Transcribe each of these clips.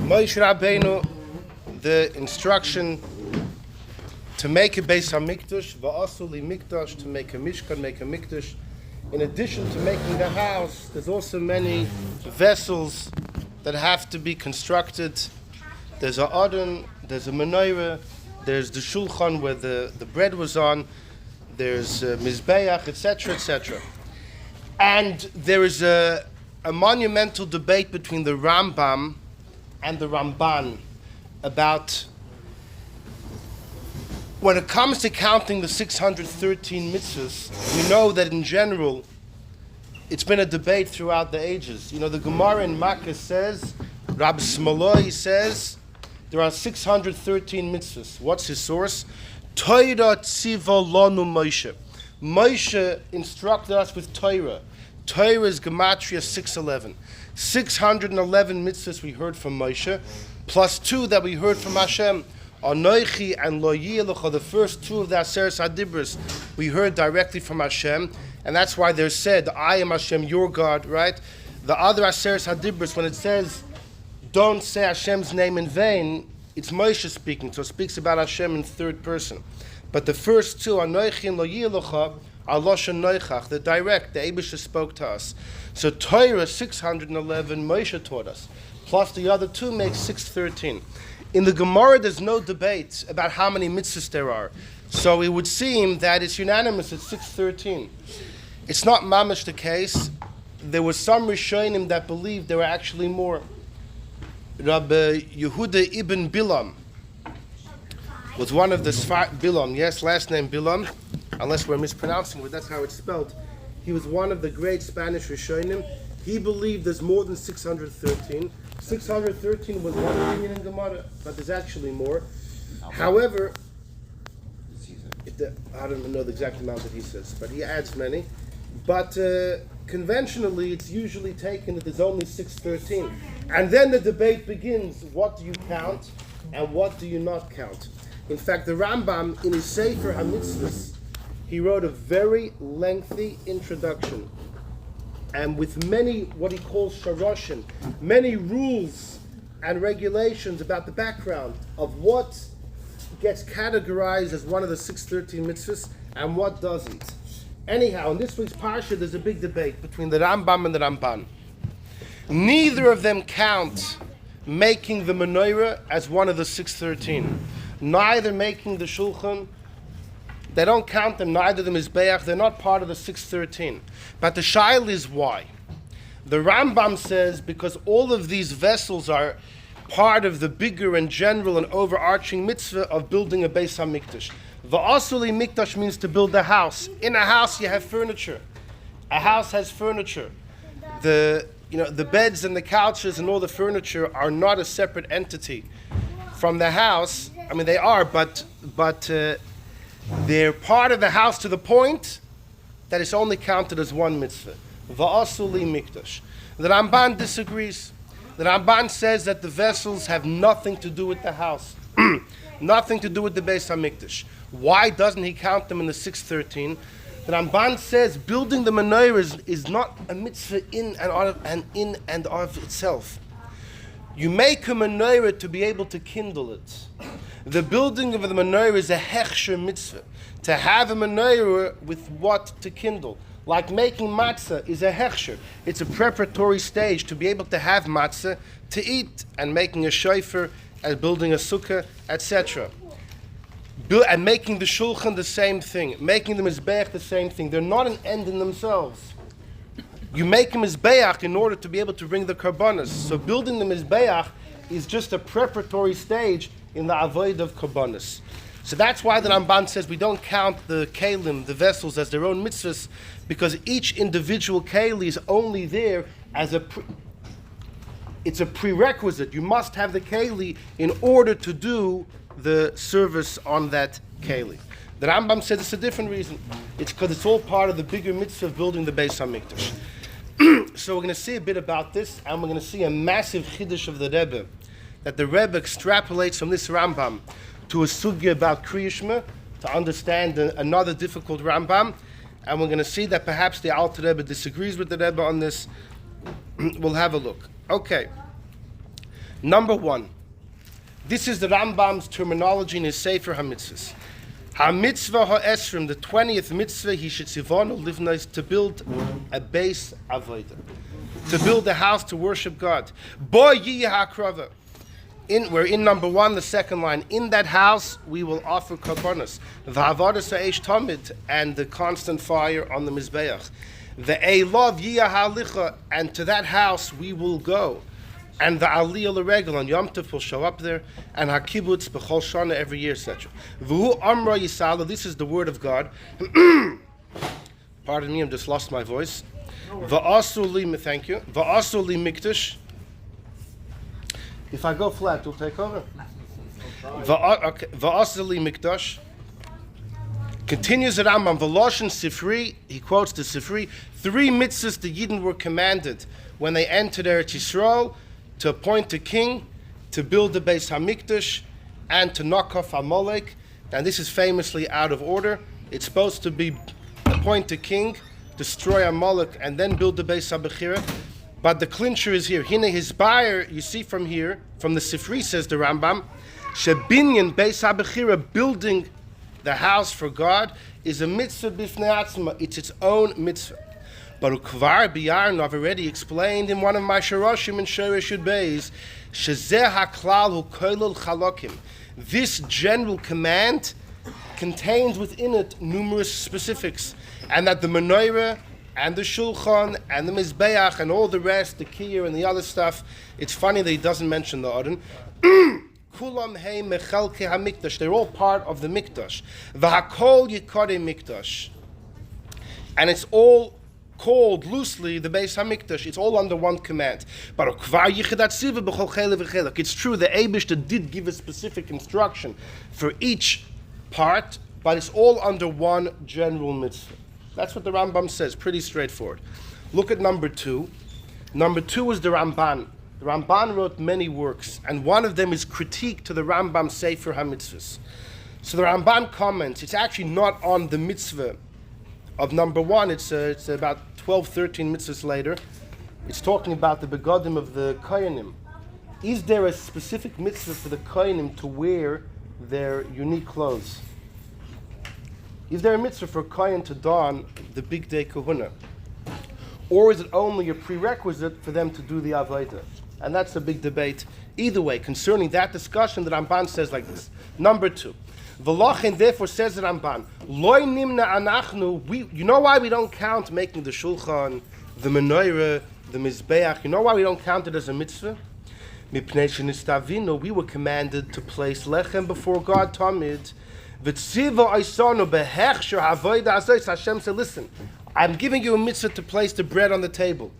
Moshe Rabbeinu, the instruction to make a Beis HaMikdash, va'asu li mikdash, to make a Mishkan, make a Mikdash. In addition to making the house, there's also many vessels that have to be constructed. There's a Adon, there's a menorah, there's the Shulchan where the bread was on, there's Mizbeach, etc., etc. And there is a monumental debate between the Rambam and the Ramban about when it comes to counting the 613 mitzvahs. We know that in general it's been a debate throughout the ages. You know, the Gemara in Makkah says, Rabbi Smaloi says, there are 613 mitzvahs. What's his source? Torah tziva lanu Moshe. Moshe instructed us with Torah. Torah is Gematria 611. 611 mitzvahs we heard from Moshe, plus 2 that we heard from Hashem. Anoichi and Lo Yilecha, the first 2 of the Aseres HaDibros, we heard directly from Hashem, and that's why they're said, I am Hashem, your God, right? The other Aseres HaDibros, when it says, don't say Hashem's name in vain, it's Moshe speaking, so it speaks about Hashem in third person. But the first 2, Anoichi and Lo Yilecha, are Loshen Noichach, the direct, the Eibusha spoke to us. So Torah 611, Moshe taught us, plus the other 2 makes 613. In the Gemara, there's no debate about how many mitzvahs there are. So it would seem that it's unanimous at 613. It's not mamash the case. There were some Rishonim that believed there were actually more. Rabbi Yehuda ibn Bilam was one of the Bilam, yes, last name Bilam, unless we're mispronouncing it, but that's how it's spelled. He was one of the great Spanish Rishonim. He believed there's more than 613. 613 was one opinion in Gemara, but there's actually more. However, I don't know the exact amount that he says, but he adds many. But conventionally, it's usually taken that there's only 613. And then the debate begins, what do you count and what do you not count? In fact, the Rambam, in his Sefer HaMitzvos, he wrote a very lengthy introduction, and with many, what he calls sharoshim, many rules and regulations about the background of what gets categorized as one of the 613 mitzvahs and what doesn't. Anyhow, in this week's parsha, there's a big debate between the Rambam and the Ramban. Neither of them count making the menorah as one of the 613. Neither making the shulchan. They don't count them, neither the Mizbeach, they're not part of the 613. But the shaila is why. The Rambam says because all of these vessels are part of the bigger and general and overarching mitzvah of building a Beis HaMikdash. Va'asu li mikdash means to build a house. In a house you have furniture. A house has furniture. The beds and the couches and all the furniture are not a separate entity from the house. I mean they are, but they're part of the house to the point that it's only counted as one mitzvah. Va'asu li mikdash. The Ramban disagrees. The Ramban says that the vessels have nothing to do with the house. Nothing to do with the Beis HaMikdash. Why doesn't he count them in the 613? The Ramban says building the menorah is not a mitzvah in and of itself. You make a menorah to be able to kindle it. The building of the menorah is a hechsher mitzvah. To have a menorah with what to kindle. Like making matzah is a hechsher. It's a preparatory stage to be able to have matzah to eat, and making a shofar, and building a sukkah, etc. And making the shulchan the same thing. Making the mizbeach the same thing. They're not an end in themselves. You make a mizbeach in order to be able to bring the karbanos. So building the mizbeach is just a preparatory stage in the avoid of karbanos. So that's why the Ramban says we don't count the Keilim, the vessels, as their own mitzvahs, because each individual Keilim is only there as it's a prerequisite. You must have the Keilim in order to do the service on that Keilim. The Rambam says it's a different reason. It's because it's all part of the bigger mitzvah of building the Beis HaMikdash. So we're going to see a bit about this, and we're going to see a massive chiddush of the Rebbe, that the Rebbe extrapolates from this Rambam to a sugya about Krias to understand another difficult Rambam, and we're going to see that perhaps the Alter Rebbe disagrees with the Rebbe on this. We'll have a look. Okay. Number one, this is the Rambam's terminology in his Sefer HaMitzvos. HaMitzvah HaEsrim, the 20th mitzvah, he should sivonu livnais, to build a base avodah, to build a house to worship God. Bo yiyeh hakrava. We're in number one, the second line. In that house, we will offer karbonos, v'havodas ha'esh tamid, and the constant fire on the mizbeach. The eilov yiyeh halicha, and to that house we will go. And the aliyah l'regel on Yom Tov will show up there, and hakibutz b'chol shana every year, etc. V'hu amra yisala, this is the word of God. Pardon me, I've just lost my voice. V'asu li, thank you. V'asu li mikdash. If I go flat, you'll take over. V'asu li mikdash. Continues the Rambam, V'loshen Sifri, he quotes the Sifri, 3 mitzvahs the Yidden were commanded when they entered Eretz Yisrael, to appoint a king, to build the Beis HaMikdash, and to knock off Amalek. And this is famously out of order. It's supposed to be appoint a king, destroy Amalek, and then build the Beis HaBechira. But the clincher is here. Hine his buyer, you see from here, from the Sifri, says the Rambam, Shebinyan Beis HaBechira, building the house for God, is a mitzvah bifnei atzma. It's its own mitzvah. But Ukvar B'Yarn, I've already explained in one of my Sharoshim and Shoreshud Beis, Shezeh HaKlal Hu Koilul Chalokim. This general command contains within it numerous specifics, and that the menorah and the shulchan and the mizbeach and all the rest, the kiyur and the other stuff, it's funny that he doesn't mention the Aron. Kulam Hei Mechelke HaMikdash, they're all part of the Mikdash. V'Hakol Yikare Mikdash. And it's all called loosely the Beis HaMikdash. It's all under one command. But it's true, the Eibishter did give a specific instruction for each part, but it's all under one general mitzvah. That's what the Rambam says, pretty straightforward. Look at number 2. Number 2 is the Ramban. The Ramban wrote many works, and one of them is critique to the Rambam Sefer HaMitzvos. So the Ramban comments, it's actually not on the mitzvah of number 1, it's about 12, 13 mitzvahs later. It's talking about the begodim of the Keilim. Is there a specific mitzvah for the Keilim to wear their unique clothes? Is there a mitzvah for a Kohen to don the big day kahuna? Or is it only a prerequisite for them to do the Avodah? And that's a big debate. Either way, concerning that discussion, the Ramban says like this. Number 2. V'lachin, therefore, says the Ramban, Loi nimna anachnu, you know why we don't count making the shulchan, the menorah, the mizbeach? You know why we don't count it as a mitzvah? Mipnei shenistavinu, we were commanded to place lechem before God tamid. V'tziva oisanu behechsher havoida azois. Hashem said, listen, I'm giving you a mitzvah to place the bread on the table.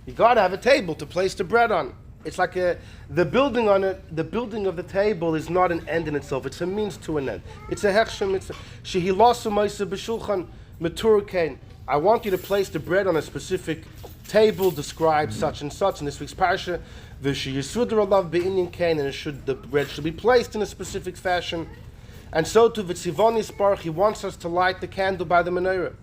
You got to have a table to place the bread on. It's like the building on it. The building of the table is not an end in itself. It's a means to an end. It's a hechsher mitzvah. Shehilasu ma'isa b'shulchan meturkein. I want you to place the bread on a specific table described such and such in this week's parsha. V'sheyisudra alav be'inyan kain, and the bread should be placed in a specific fashion. And so to v'tzivonis baruch, he wants us to light the candle by the menorah.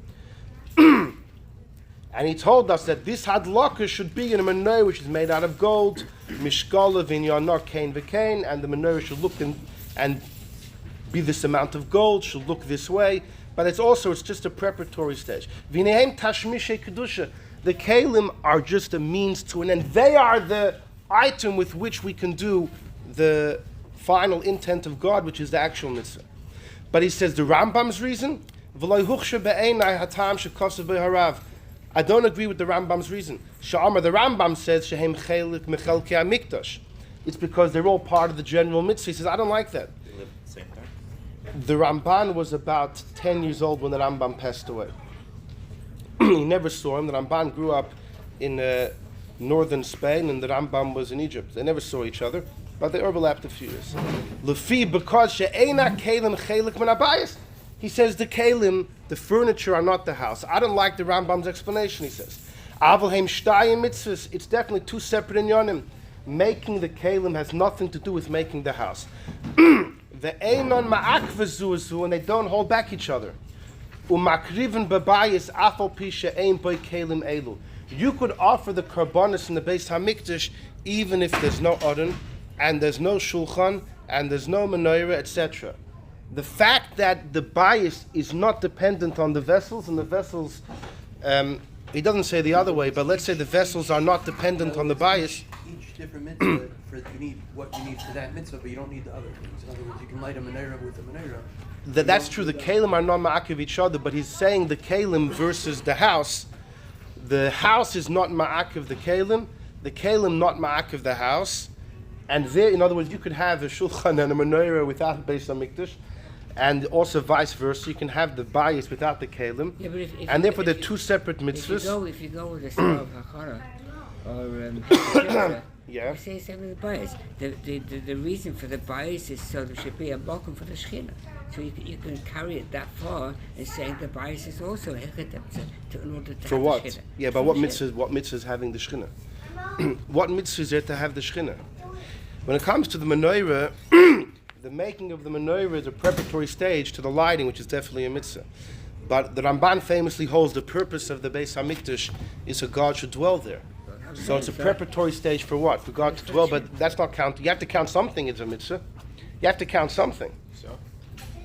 And he told us that this hadlaka should be in a menorah which is made out of gold, mishkala v'inyanor kain v'kain, and the menorah should look and be this amount of gold, should look this way, but it's just a preparatory stage. V'nehem tashmishe kedusha, the Keilim are just a means to an end. They are the item with which we can do the final intent of God, which is the actual mitzvah. But he says the Rambam's reason, v'lo huchshe be'enai hatam shekosav b'harav. I don't agree with the Rambam's reason. Sha'amar, the Rambam says, Shehem chelik mechelke hamikdash. It's because they're all part of the general mitzvah. He says, I don't like that. They lived at the same time? The Ramban was about 10 years old when the Rambam passed away. He never saw him. The Ramban grew up in northern Spain, and the Rambam was in Egypt. They never saw each other, but they overlapped a few years. Lefi, because she'ena keilim chelik min habayis. He says the Keilim, the furniture, are not the house. I don't like the Rambam's explanation, he says. Avalheim shtayim mitzvahs, it's definitely 2 separate inyanim. Making the Keilim has nothing to do with making the house. The einon ma'akvazuzu, and they don't hold back each other. Umakriven babayis afal pisha ein boy Keilim elu. You could offer the karbonis in the Beis HaMikdash even if there's no Aron, and there's no shulchan, and there's no menorah, etc. The fact that the bias is not dependent on the vessels, and the vessels, he doesn't say the other way, but let's say the vessels are not dependent on the bias. Each different mitzvah, you need what you need for that mitzvah, but you don't need the other things. In other words, you can light a menorah with a menorah. That's true. The Keilim are not ma'akiv each other, but he's saying the Keilim versus the house. The house is not ma'akiv the Keilim not ma'akiv the house. And there, in other words, you could have a shulchan and a menorah without Beis Hamikdash, and also vice versa. You can have the bias without the Keilim. Yeah, but and therefore they're two separate mitzvahs. If you go with the Star of Hachara or Yeah. you say something with the bias. The reason for the bias is so there should be a blocking for the Shekhinah. So you can carry it that far and saying the bias is also in order to For have what? the Shekhinah. Yeah, but what mitzvah is having the Shekhinah? What mitzvah is there to have the Shekhinah? When it comes to the menorah, the making of the menorah is a preparatory stage to the lighting, which is definitely a mitzvah. But the Ramban famously holds the purpose of the Beis Hamikdash is so God should dwell there. So it's a preparatory stage for what? For God to dwell, but that's not count. You have to count something as a mitzvah. You have to count something.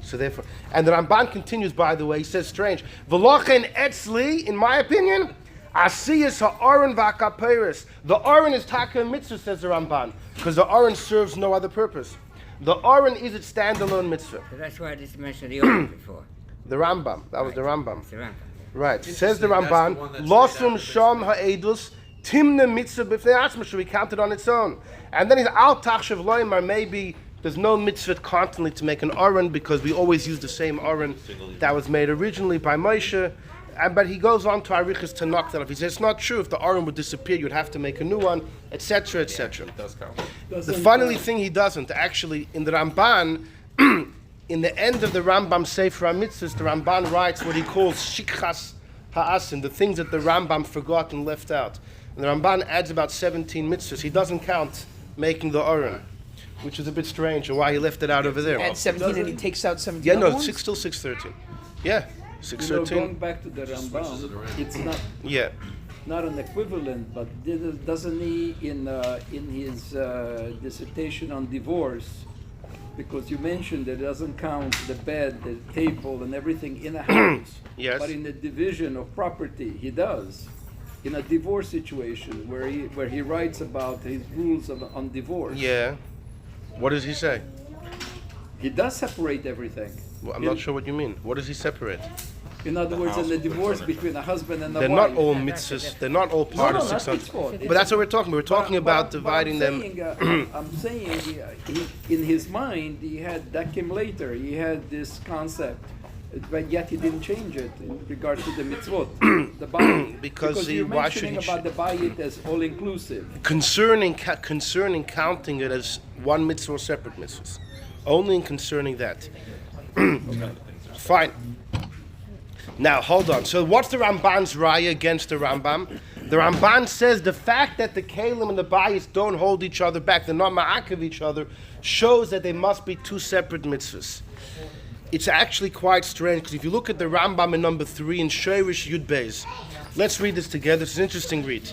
So therefore, and the Ramban continues, by the way, he says strange. V'lochen etzli, in my opinion, asiyas ha'aron v'akaperis. The aron is taka mitzvah, says the Ramban, because the aron serves no other purpose. The aron is its standalone mitzvah. So that's why I just mentioned the aron before. The Rambam, that was the Rambam. It's the Rambam. Right, says the Ramban, losum sham ha'edus, timna mitzvah b'fnei atzma, should be counted on its own. And then he's al tachshav loimar, maybe there's no mitzvah constantly to make an aron because we always use the same aron that was made originally by Moshe. But he goes on to Arichas to knock that off. He says it's not true. If the aron would disappear, you'd have to make a new one, etc., etc. It does count. The funny thing, he doesn't. Actually, in the Ramban, in the end of the Rambam Sefer HaMitzvahs, the Ramban writes what he calls shikchas ha'asin, the things that the Rambam forgot and left out. And the Ramban adds about 17 mitzvahs. He doesn't count making the aron, which is a bit strange, and why he left it out over there. And 17 and he takes out 17 Yeah, no, other ones? still 613. Yeah, Going 613. back to the Rambam, it's Yeah. not an equivalent, but doesn't he in his dissertation on divorce, because you mentioned that it doesn't count the bed, the table, and everything in a house. Yes. But in the division of property, he does. In a divorce situation where he writes about his rules on divorce. Yeah. What does he say? He does separate everything. Well, I'm not sure what you mean. What does he separate? In other words, in house the with the divorce furniture. between a husband and a They're wife. not all mitzvahs. They're not all part of not 600. mitzvot. But that's what we're talking about. We're talking about dividing them. I'm saying he, in his mind, that came later. He had this concept, but yet he didn't change it in regard to the mitzvot, the bayit. Because you're why should mentioning he about the bayit as all inclusive. Concerning counting it as one mitzvah or separate mitzvahs. Only in concerning that. Fine. Now, hold on. So what's the Ramban's raya against the Rambam? The Ramban says the fact that the Keilim and the Bayis don't hold each other back, they're not ma'akiv each other, shows that they must be two separate mitzvahs. It's actually quite strange, because if you look at the Rambam in number 3 in Shoirish Yud Beis, let's read this together. It's an interesting read.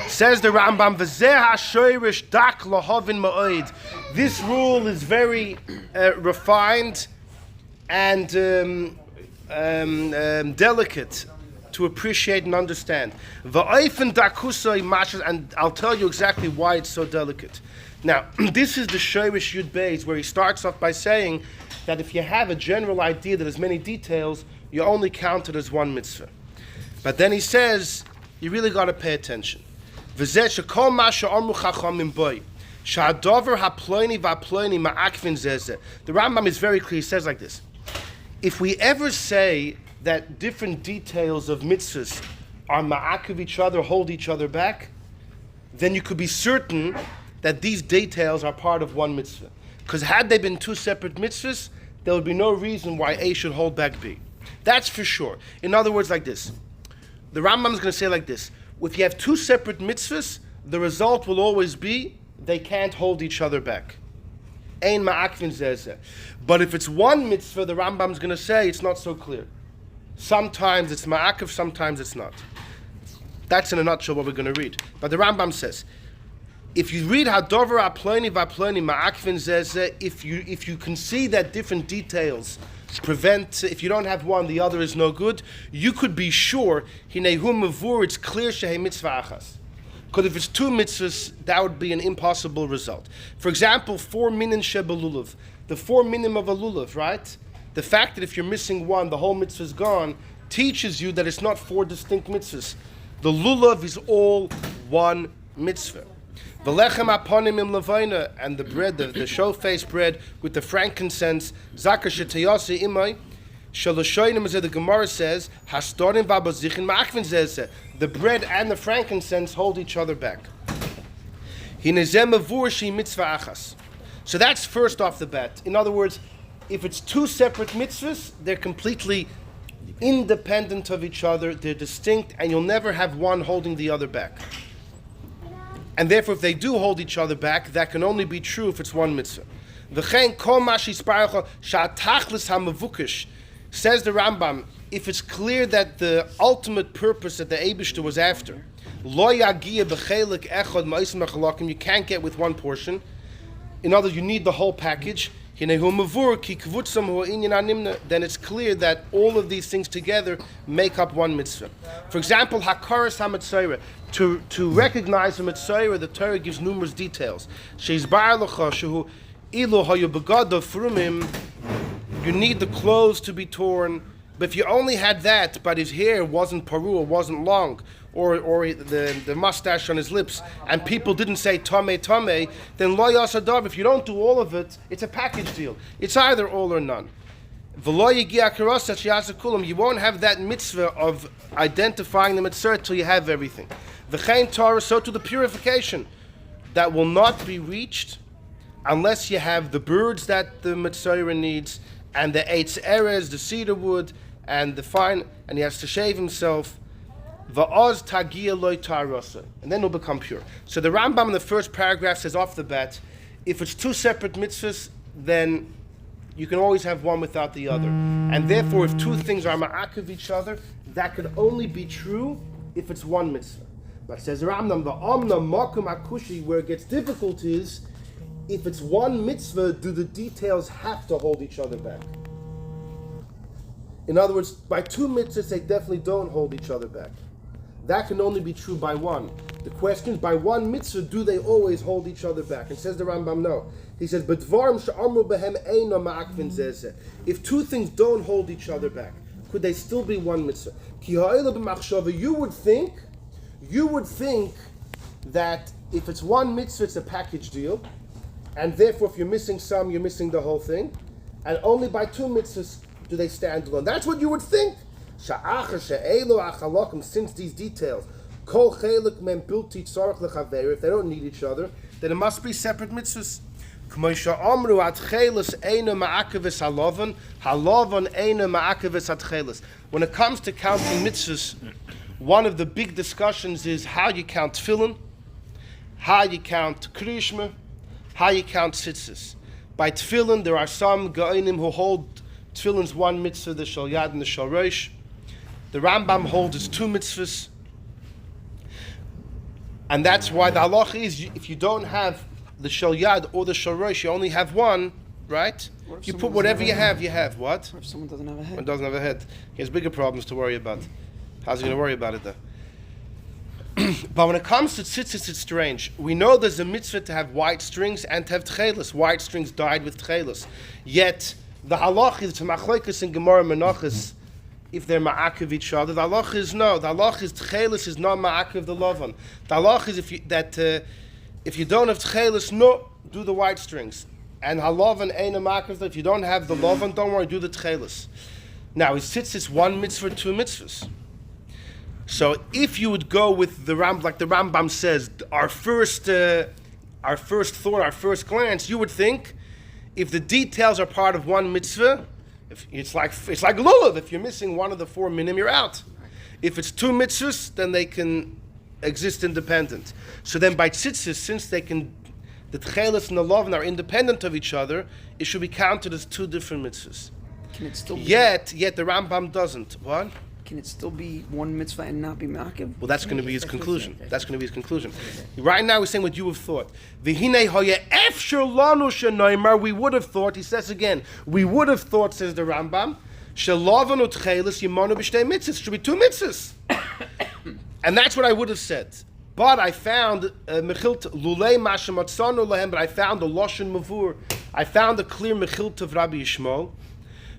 Says the Rambam, V'zeh ha'shoirish dak lohavin ma'oid. This rule is very refined and delicate to appreciate and understand. V'oifen dakusoi mashas, and I'll tell you exactly why it's so delicate. Now, this is the Shoirish Yud Beis, where he starts off by saying that if you have a general idea that has many details, you only count it as one mitzvah. But then he says, you really got to pay attention. The Rambam is very clear. He says like this. If we ever say that different details of mitzvahs are ma'akiv each other, hold each other back, then you could be certain that these details are part of one mitzvah. Because had they been two separate mitzvahs, there would be no reason why A should hold back B. That's for sure. In other words, like this. The Rambam is going to say like this. If you have two separate mitzvahs, the result will always be they can't hold each other back. Ein ma'akvin zeh. But if it's one mitzvah, the Rambam is going to say it's not so clear. Sometimes it's ma'akiv, sometimes it's not. That's in a nutshell what we're going to read. But the Rambam says, if you read Hadover Aploni Vaploni Ma'akvin says if you can see that different details prevent, if you don't have one, the other is no good, you could be sure Hinehum Mavur, it's clear Shehei Mitzvah Achas. Because if it's two mitzvahs, that would be an impossible result. For example, 4 minin shebelulav, the 4 minim of a lulav, right? The fact that if you're missing one, the whole mitzvah is gone, teaches you that it's not 4 distinct mitzvahs. The lulav is all one mitzvah. The lechem aponim im levaina, and the bread, the show-faced bread with the frankincense, zakar shetayase imay, shaloshoinim, as the Gemara says, hastorim v'abozichin ma'akvin zezeh. The bread and the frankincense hold each other back. Hinezeh mavur shi mitzvah achas. So that's first off the bat. In other words, if it's 2 separate mitzvahs, they're completely independent of each other, they're distinct, and you'll never have one holding the other back. And therefore, if they do hold each other back, that can only be true if it's one mitzvah. V'chein kol ma shisparach sha'atachlis ha'mavukish, says the Rambam, if it's clear that the ultimate purpose that the Eibishter was after, lo yagia b'chelik echad ma'isem echalakim, you can't get with one portion. In other words, you need the whole package. Then it's clear that all of these things together make up one mitzvah. For example, hakaras hamitzayra, to recognize a mitzvah, the Torah gives numerous details. You need the clothes to be torn, but if you only had that, but his hair wasn't paru or wasn't long, or the mustache on his lips, and people didn't say tameh, then lo yasadav. If you don't do all of it, it's a package deal. It's either all or none. You won't have that mitzvah of identifying the mitzvah till you have everything. V'chein Torah, so to the purification that will not be reached unless you have the birds that the mitzvah needs, and the eitz erez, the cedar wood, and the fine, and he has to shave himself. Va'oz tagia loy ta'arasa, and then he'll become pure. So the Rambam in the first paragraph says off the bat, if it's 2 separate mitzvahs, then you can always have one without the other. And therefore, if 2 things are ma'akiv each other, that could only be true if it's one mitzvah. But says the Rambam, the omna makum akushi, where it gets difficult is, if it's one mitzvah, do the details have to hold each other back? In other words, by 2 mitzvahs, they definitely don't hold each other back. That can only be true by one. The question is, by one mitzvah, do they always hold each other back? And says the Rambam, no. He says, but if 2 things don't hold each other back, could they still be one mitzvah? You would think that if it's one mitzvah, it's a package deal, and therefore if you're missing some, you're missing the whole thing, and only by 2 mitzvahs do they stand alone. That's what you would think. Since these details, if they don't need each other, then it must be separate mitzvahs. When it comes to counting mitzvahs, one of the big discussions is how you count tefillin, how you count Krias, how you count tzitzis. By tefillin, there are some Geonim who hold tefillin's one mitzvah, the shal yad and the shal rosh. The Rambam holds it's 2 mitzvahs. And that's why the halach is, if you don't have the shal yad or the shal rosh, you only have one, right? You put whatever you have, what? Or if someone doesn't have a head. One doesn't have a head. He has bigger problems to worry about. How's he going to worry about it though? But when it comes to tzitzis, it's strange. We know there's a mitzvah to have white strings and to have tchelis. White strings dyed with tchelis. Yet, the halach is, machlokes in Gemara Menachos, if they're ma'akiv each other. The halach is no. The halach is tchelis is not ma'akiv the lavan. The halach is if you don't have tchelis, no, do the white strings. And halavan ain't a ma'akiv. If you don't have the lavan, don't worry, do the tchelis. Now, it sits this one mitzvah, 2 mitzvahs. So if you would go with the Rambam, like the Rambam says, our first thought, our first glance, you would think if the details are part of one mitzvah, if it's like lulav. If you're missing one of the 4 minim, you're out. If it's 2 mitzvahs, then they can exist independent. So then by tzitzis, since the tchelis and the lavan are independent of each other, it should be counted as 2 different mitzvahs. Can it still be? Yet the Rambam doesn't. What? can it still be one mitzvah and not be ma'akiv? Well, that's going to be his conclusion. That's going to be his conclusion. Right now, he's saying what you have thought. V'hinei hoye efshar lanu shenoimar. We would have thought. He says again. We would have thought, says the Rambam, shelavanu tchelis yimanu b'shtei mitzvahs. Should be two mitzvahs. And that's what I would have said. But I found mechilt lulei mashamatzanu lahem. But I found a loshen mavur. I found a clear mechilt of Rabbi Yishmael.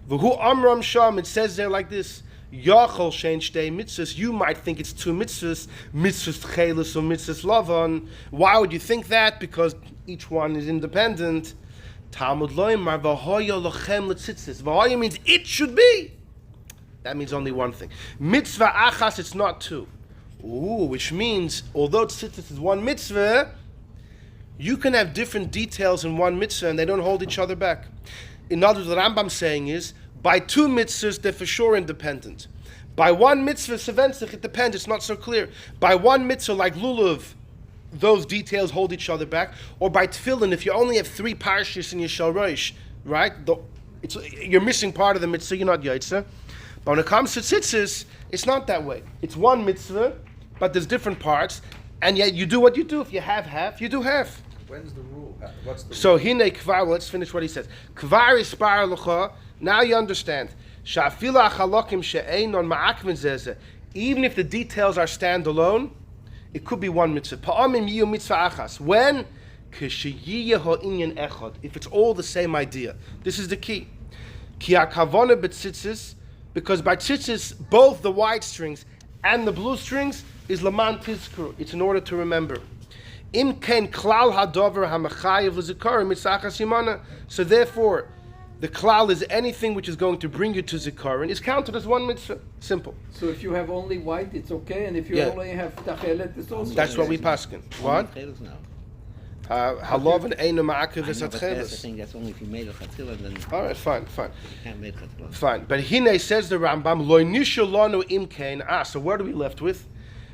V'hu amram sham. It says there like this. Yachol shein shtei mitzvahs. You might think it's two mitzvahs, mitzvahs tchelis or mitzvahs lavan. Why would you think that? Because each one is independent. Talmud loymar v'hoya lochem letzitzis. V'hoya means it should be. That means only one thing. Mitzvah achas, it's not two. Ooh, which means although tzitzis is one mitzvah, you can have different details in one mitzvah and they don't hold each other back. In other words, what Rambam's saying is, by two mitzvahs, they're for sure independent. By one mitzvah, sevensich, it depends, it's not so clear. By one mitzvah, like lulav, those details hold each other back. Or by tefillin, if you only have 3 parashas in your shal rosh, right? You're missing part of the mitzvah, you're not yaitza. But when it comes to tzitzis, it's not that way. It's one mitzvah, but there's different parts, and yet you do what you do. If you have half, you do half. When's the rule? What's the So rule? hine kvar. Let's finish what he says. Kvar ispar lecha. Now you understand. Sha'afila chalokim she'einon ma'akvin zeze. Even if the details are standalone, it could be one mitzvah. Pa'amim yiyu mitzvah achas. When? K'sheyiyeh ha'inyan echad. If it's all the same idea. This is the key. Ki ha'kavona b'tzitzis. Because by tzitzis, both the white strings and the blue strings is laman tizkuru. It's in order to remember. Im ken klal hadover hamachayev l'zikaron mitzachas yimana. So therefore, the klal is anything which is going to bring you to zikaron is counted as one mitzvah. Simple. So if you have only white, it's okay, and if you Yeah. only have tachelet, it's also That's okay. what we paskin. What? Chelos now. Halav and einu ma'akev I is know, at but there's a chelos. thing that's only if you made a chatzil and then All right, fine. you can't make chatzil. Fine. But hine says the Rambam, loy nishu lanu imkein. So what are we left with?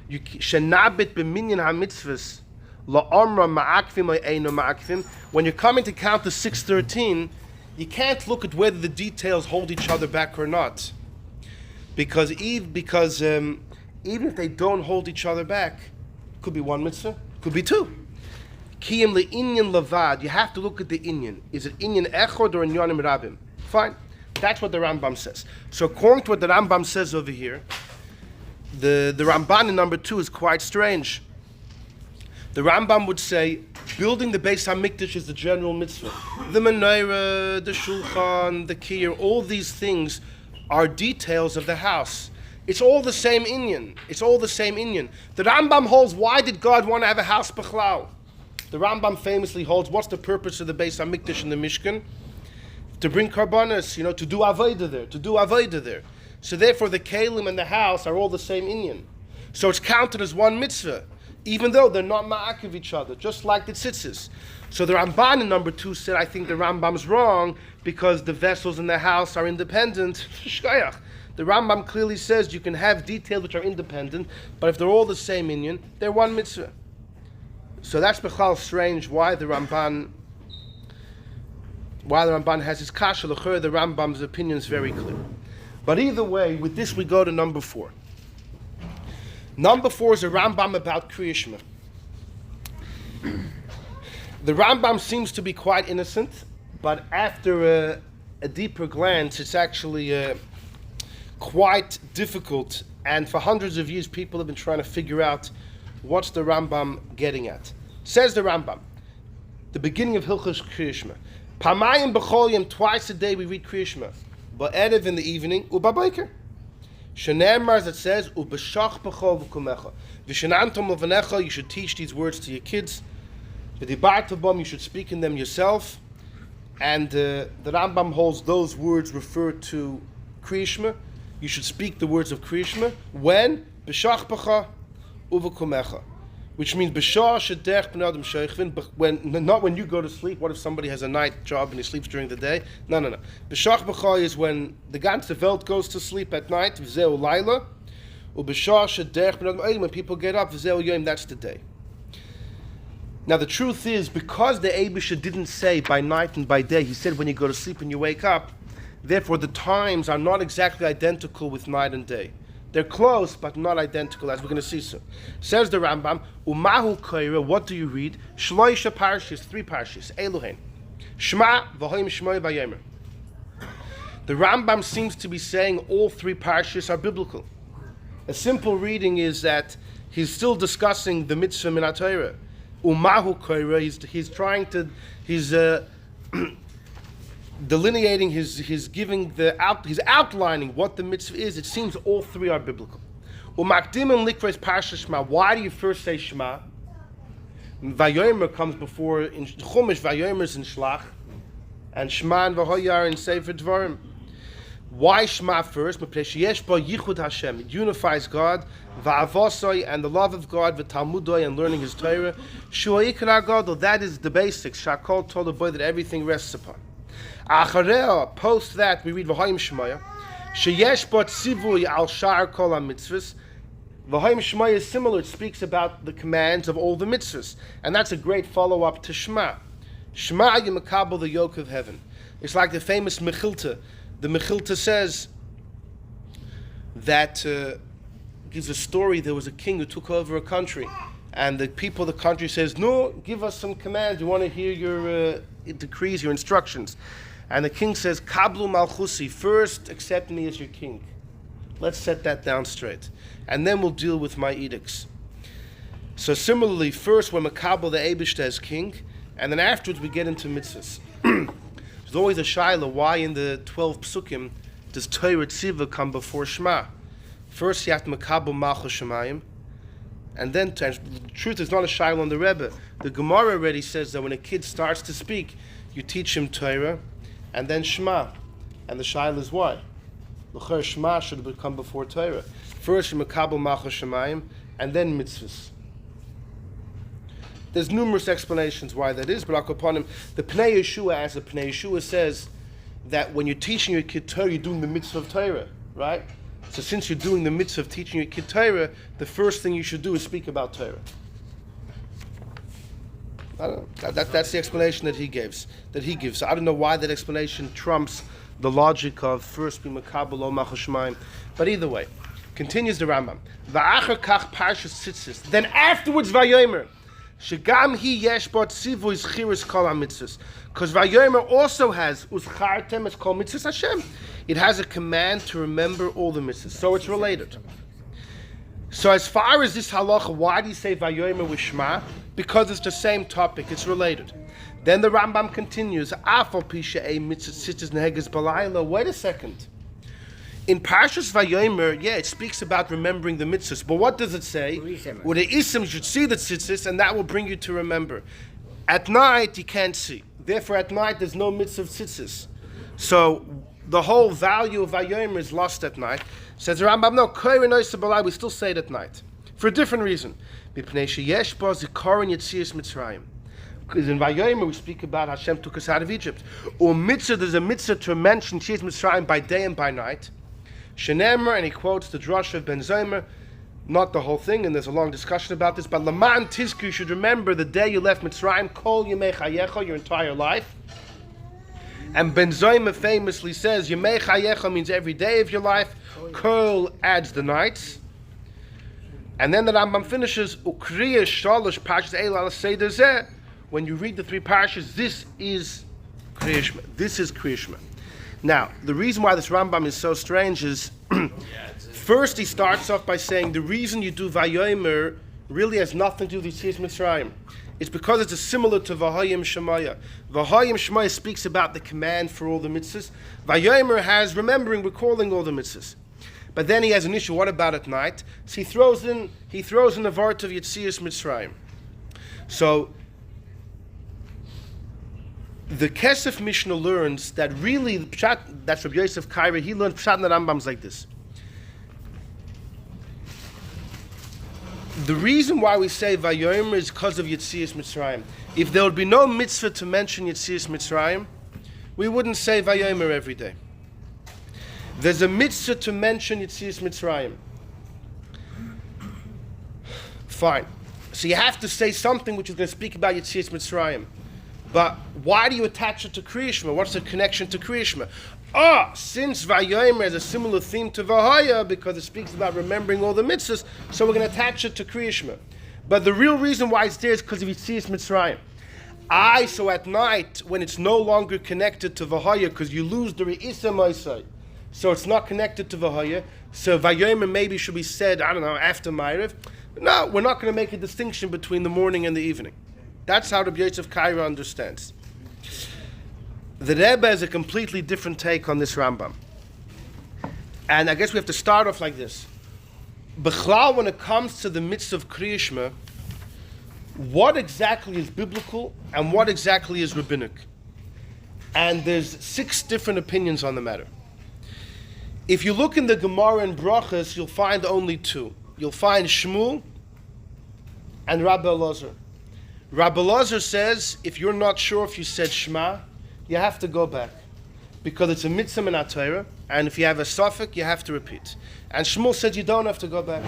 You shenabit b'minyan ha-mitzvahs la'amra ma'akvim or einu ma'akvim. When you're coming to count the 613, you can't look at whether the details hold each other back or not. Because even if they don't hold each other back, could be one mitzvah, could be two. Kiyim le'inyan levad. You have to look at the inyan. Is it inyan echod or inyanim rabim? Fine. That's what the Rambam says. So according to what the Rambam says over here, the Ramban in number 2 is quite strange. The Rambam would say, building the Beis HaMikdash is the general mitzvah. The menorah, the shulchan, the kiyur, all these things are details of the house. It's all the same inyan. It's all the same inyan. The Rambam holds, why did God want to have a house b'chlal? The Rambam famously holds, what's the purpose of the Beis HaMikdash and the Mishkan? To bring karbanos, to do avodah there. So therefore the Keilim and the house are all the same inyan. So it's counted as one mitzvah, even though they're not ma'akiv each other, just like the tzitzis. So the Ramban in number 2 said, I think the Rambam's wrong because the vessels in the house are independent. Shkayach. The Rambam clearly says you can have details which are independent, but if they're all the same inyan, they're one mitzvah. So that's bechal strange why the Ramban has his kasha. L'chor, the Rambam's opinion is very clear. But either way, with this we go to number 4. Number 4 is a Rambam about Krias. The Rambam seems to be quite innocent, but after a deeper glance, it's actually quite difficult. And for hundreds of years, people have been trying to figure out what's the Rambam getting at. Says the Rambam, the beginning of Hilchos Krias. Pamayim b'chol yom, twice a day we read Krias. Ba'erev in the evening, u'ba'boker. Shenemar, that says, u'b'shach b'chol v'kumecha. V'shenantom l'vanecha, you should teach these words to your kids. V'dibarta b'om, you should speak in them yourself. And the Rambam holds those words refer to Krias. You should speak the words of Krias. When? B'shach b'cha uv'kumecha. Which means b'shah shedech b'nadam sheichvin, not when you go to sleep. What if somebody has a night job and he sleeps during the day? No. B'shach b'cha is when the ganze Welt goes to sleep at night, v'zeu laila, u'b'shah shedech b'nadam sheichvin, when people get up, v'zeu yom, that's the day. Now the truth is, because the Eibusha didn't say by night and by day, he said when you go to sleep and you wake up, therefore the times are not exactly identical with night and day. They're close, but not identical, as we're going to see soon. Says the Rambam, Umahu Koira, what do you read? Shloisha Parshas, 3 Parshas, Eluhen. Shmah, V'hoim Shmoy Vayomer. The Rambam seems to be saying all 3 Parshas are biblical. A simple reading is that he's still discussing the mitzvah min HaTorah. Umahu Koira, he's trying to, he's delineating, he's giving he's outlining what the mitzvah is. It seems all 3 are biblical. Umakdim and likres parsha Shema. Why do you first say Shema? Vayomer comes before in Chumash. Vayomer is in Shlach, and Shema and Vahoyar in Sefer Dvarim. Why Shema first? Yesh bo yichud Hashem. It unifies God, va'avosoi, and the love of God, v'talmudoi, and learning His Torah. Shu'o ikar gadol. That is the basics. Shakol told the boy that everything rests upon. Achareo, post that we read V'hoim Shmoya. Sheyesh bo tzivui al shar kol ha-mitzvahs. V'hoim Shmoya is similar. It speaks about the commands of all the mitzvahs, and that's a great follow-up to Shema. Shema yimakabel, the yoke of heaven. It's like the famous Mechilta. The Mechilta says that gives a story. There was a king who took over a country, and the people of the country says, "No, give us some commands. We want to hear your decrees, your instructions." And the king says, "Kablu malchusi. First, accept me as your king. Let's set that down straight, and then we'll deal with my edicts." So similarly, first we're makabel the Eibishter as king, and then afterwards we get into mitzvahs. There's always a shaila, why in the 12 psukim does Torah Tziva come before Shema? First you have to makabel malchus shemayim, and then the truth is not a shaila on the Rebbe. The Gemara already says that when a kid starts to speak, you teach him Torah, and then Shema. And the shaila is why? L'cher Shema should have come before Torah. First you makabel malchus shemayim, and then mitzvahs. There's numerous explanations why that is, but I'll upon him. The Pnei Yeshua, as the Pnei Yeshua says, that when you're teaching your kid Torah, you're doing the mitzvah of Torah, right? So since you're doing the mitzvah of teaching your kid Torah, the first thing you should do is speak about Torah. I don't know. That's the explanation that he gives. So I don't know why that explanation trumps the logic of first be makabel o malchus shemayim. But either way, continues the Rambam. Va'achar kach parshas tzitzis. Then afterwards Vayomer. Shegam hi yesh bot sivuis chiris kol ha-mitzvahs. Because Vayomer also has uschartem es kol mitzvahs Hashem. It has a command to remember all the mitzvahs. So it's related. So as far as this halacha, why do you say Vayomer with Shema? Because it's the same topic. It's related. Then the Rambam continues. Afal pisha e mitzvahs sitters neheges balayla. Wait a second. In Parshas Vayomer, it speaks about remembering the mitzvahs. But what does it say? With the isim, you should see the tzitzis, and that will bring you to remember. At night, you can't see. Therefore, at night, there's no mitzvah of tzitzis. So, the whole value of Vayomer is lost at night. Says the Rambam, no, we still say it at night. For a different reason. Because in Vayomer, we speak about Hashem took us out of Egypt. Or mitzvah, there's a mitzvah to mention Yetzias Mitzrayim by day and by night. Shenemer, and he quotes the Drasha of Ben Zomer, not the whole thing, and there's a long discussion about this, but Laman Tizku, you should remember the day you left Mitzrayim, Kol Yemei Chayecha, your entire life. And Ben Zomer famously says, Yemei Chayecha means every day of your life, Kol adds the nights. And then the Rambam finishes, Krias Shalosh Parshas Eila Seder Zeh. When you read the 3 parshas, this is Krias Shema. This is Krias Shema. Now, the reason why this Rambam is so strange is, first he starts off by saying the reason you do Vayomer really has nothing to do with Yetzias Mitzrayim. It's because it's similar to V'hoim Shemaya. V'hoim Shemaya speaks about the command for all the mitzvahs. Vayomer has remembering, recalling all the mitzvahs. But then he has an issue. What about at night? So he throws in the vart of Yetzias Mitzrayim. So the Kesef Mishnah learns that really, that's Rabbi Yosef Kaira, he learned Pshat in the Rambams like this. The reason why we say Vayomer is because of Yetzias Mitzrayim. If there would be no mitzvah to mention Yetzias Mitzrayim, we wouldn't say Vayomer every day. There's a mitzvah to mention Yetzias Mitzrayim. Fine. So you have to say something which is going to speak about Yetzias Mitzrayim. But why do you attach it to Krias Shema? What's the connection to Krias Shema? Since Vayomer has a similar theme to Vahaya, because it speaks about remembering all the mitzvahs, so we're going to attach it to Krias Shema. But the real reason why it's there is because of Yitzias Mitzrayim. So at night, when it's no longer connected to Vahaya, because you lose the Re'isa Moisai, so it's not connected to Vahaya, so Vayomer maybe should be said, I don't know, after Ma'ariv. No, we're not going to make a distinction between the morning and the evening. That's how Rabbi Yosef Kaira understands. The Rebbe has a completely different take on this Rambam. And I guess we have to start off like this. B'chlal, when it comes to the mitzvah of Krias Shema, what exactly is biblical and what exactly is rabbinic? And there's 6 different opinions on the matter. If you look in the Gemara and Brachas, you'll find only 2. You'll find Shmuel and Rabbi Elazar. Rabbi Elazar says, if you're not sure if you said Shmah, you have to go back. Because it's a mitzvah min HaTorah, and if you have a suffix, you have to repeat. And Shmuel said you don't have to go back.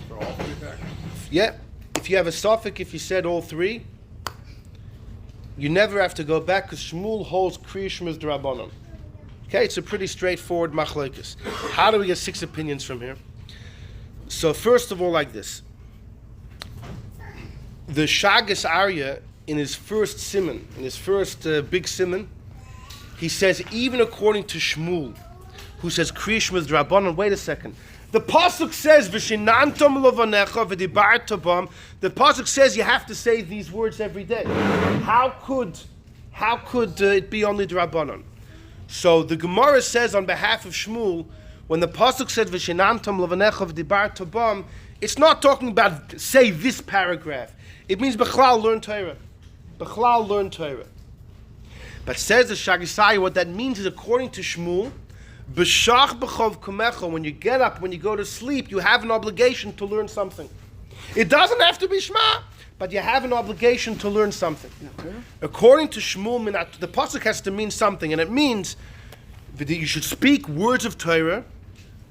For all 3 back. Yeah. If you have a suffix, if you said all 3, you never have to go back, because Shmuel holds Krias Shema's d'Rabbanan. Okay, it's a pretty straightforward machlokes. How do we get 6 opinions from here? So first of all, like this. The Shagas Arya, in his first simon, in his first big simon, he says, even according to Shmuel, who says Krias Shema's d'Rabbanan, wait a second. The pasuk says, "V'shinantom lovanecha v'dibarta bam." The pasuk says you have to say these words every day. How could it be only d'Rabbanan? So the Gemara says on behalf of Shmuel, when the pasuk said "V'shinantom lovanecha v'dibarta bam," it's not talking about say this paragraph. It means b'chlal learn Torah. B'chlal learn Torah. But says the Shagisai, what that means is according to Shmuel, b'shach b'chov kumecha, when you get up, when you go to sleep, you have an obligation to learn something. It doesn't have to be Shema, but you have an obligation to learn something. According to Shmuel, the pasuk has to mean something, and it means that you should speak words of Torah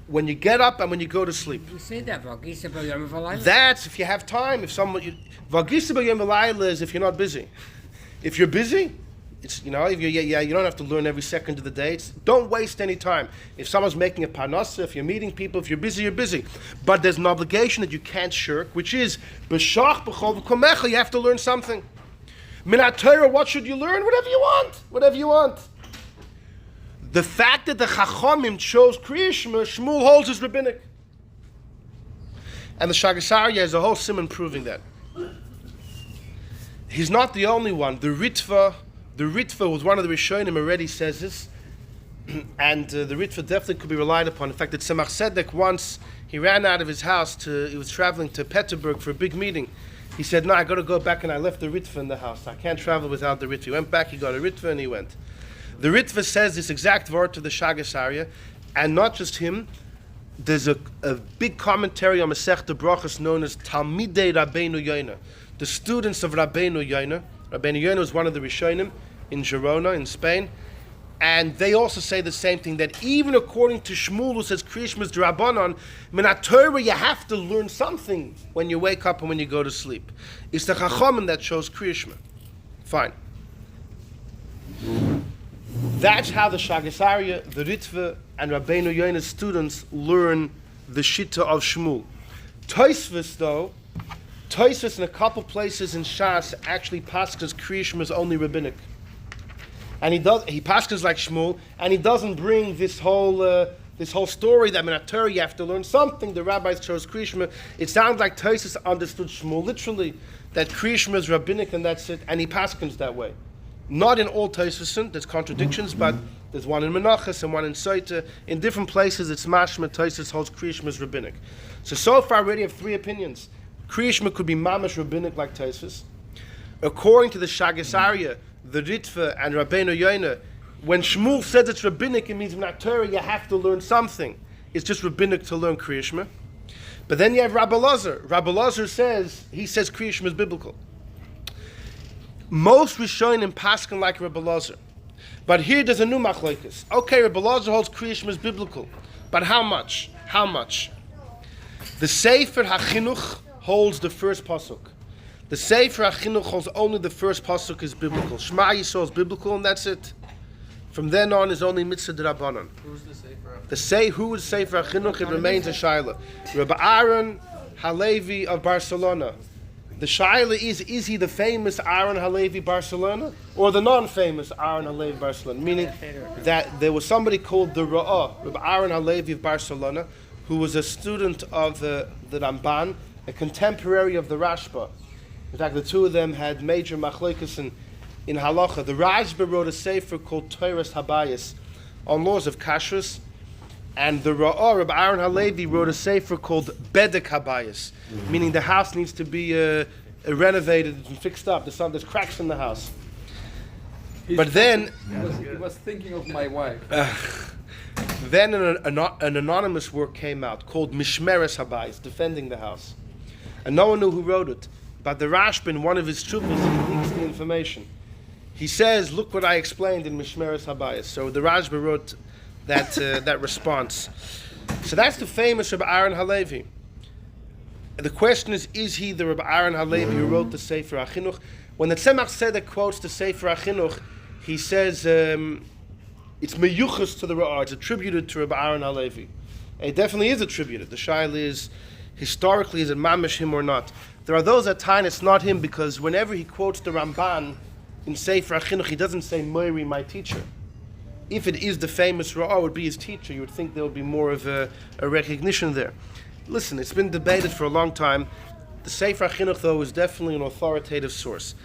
when you get up and when you go to sleep. You say that, Vagisa B'Yom V'Layla. That's if you have time. If someone, Vagisa B'Yom V'Layla is if you're not busy. If you're busy, it's you don't have to learn every second of the day. Don't waste any time. If someone's making a parnasa, if you're meeting people, if you're busy, you're busy. But there's an obligation that you can't shirk, which is b'shach b'chol v'komecha. You have to learn something. Minat Torah, what should you learn? Whatever you want. Whatever you want. The fact that the Chachamim chose Krias Shema, Shmuel holds is rabbinic. And the Shagasarya has a whole simon proving that. He's not the only one. The Ritva was one of the Rishonim already says this. And the Ritva definitely could be relied upon. In fact, that Tzemach Tzedek once, he ran out of his house, he was traveling to Petersburg for a big meeting. He said, no, I got to go back, and I left the Ritva in the house. I can't travel without the Ritva. He went back, he got a Ritva, and he went. The Ritva says this exact word to the Shagasarya, and not just him. There's a big commentary on Masechta Brachos known as Talmidei Rabbeinu Yoina, the students of Rabbeinu Yoina. Rabbeinu Yoina was one of the Rishonim in Girona, in Spain, and they also say the same thing, that even according to Shmuel, who says Krias Shema d'Rabbanan, Minat Torah, you have to learn something when you wake up and when you go to sleep. It's the Chachamim that chose Krias Shema. Fine. That's how the Shagasarya, the Ritva, and Rabbeinu Yoina's students learn the Shitta of Shmuel. Tosfos, though, in a couple places in Shas actually paskins Krias Shema is only rabbinic, and he paskins like Shmuel, and he doesn't bring this whole story that in Torah you have to learn something. The rabbis chose Krias Shema. It sounds like Tosfos understood Shmuel literally, that Krias Shema is rabbinic and that's it, and he paskins that way. Not in all Tosfos, there's contradictions, but there's one in Menachos and one in Soita. In different places, it's mashma. Tosfos holds Krias Shema is rabbinic. So far, already have 3 opinions. Krias Shema could be mamash rabbinic like Tosfos. According to the Shagasarya, the Ritva, and Rabbeinu Yoina, when Shmuel says it's rabbinic, it means in Torah you have to learn something. It's just rabbinic to learn Krias Shema. But then you have Rabbi Elazar. Rabbi Elazar says Krias Shema is biblical. Most Rishonim paskin like Rabbi Elazar. But here there's a new machlokes. Okay, Rabbi Elazar holds Krias Shema is biblical. But how much? How much? The Sefer HaChinuch holds the first pasuk. The Sefer HaChinuch holds only the first pasuk is biblical. Shmah Yisrael is biblical, and that's it. From then on is only mitzvah d'Rabbanan. Who's the Sefer? Who is Sefer HaChinuch? It remains a shaila. Rabbi Aaron Halevi of Barcelona. The shaila is he the famous Aaron Halevi Barcelona or the non-famous Aaron Halevi Barcelona? Meaning that there was somebody called the Ra'ah, Rabbi Aaron Halevi of Barcelona, who was a student of the Ramban, a contemporary of the Rashba. In fact, the two of them had major machlokes in halacha. The Rashba wrote a sefer called Toras Habayis on laws of kashrus, and the Ra'ah, Rabbi Aaron Halevi, wrote a sefer called Bedek Habayis, meaning the house needs to be renovated and fixed up. There's cracks in the house. But then, He was thinking of my wife. then an anonymous work came out called Mishmeres Habayis, defending the house. And no one knew who wrote it. But the Rashba, in one of his tshuvos, he leaks the information. He says, look what I explained in Mishmeres Habayis. So the Rashba wrote that response. So that's the famous Rabbi Aaron Halevi. The question is he the Rabbi Aaron Halevi who wrote the Sefer HaChinuch? When the Tzemach Tzedek quotes the Sefer HaChinuch, he says it's meyuchas to the Ra'ah, it's attributed to Rabbi Aaron Halevi. It definitely is attributed. The shaila is, historically, is it mamish him or not? There are those that time it's not him, because whenever he quotes the Ramban in Sefer HaChinuch, he doesn't say Moiri, my teacher. If it is the famous Ra'ah, would be his teacher, you would think there would be more of a recognition there. Listen, it's been debated for a long time. The Sefer HaChinuch, though, is definitely an authoritative source.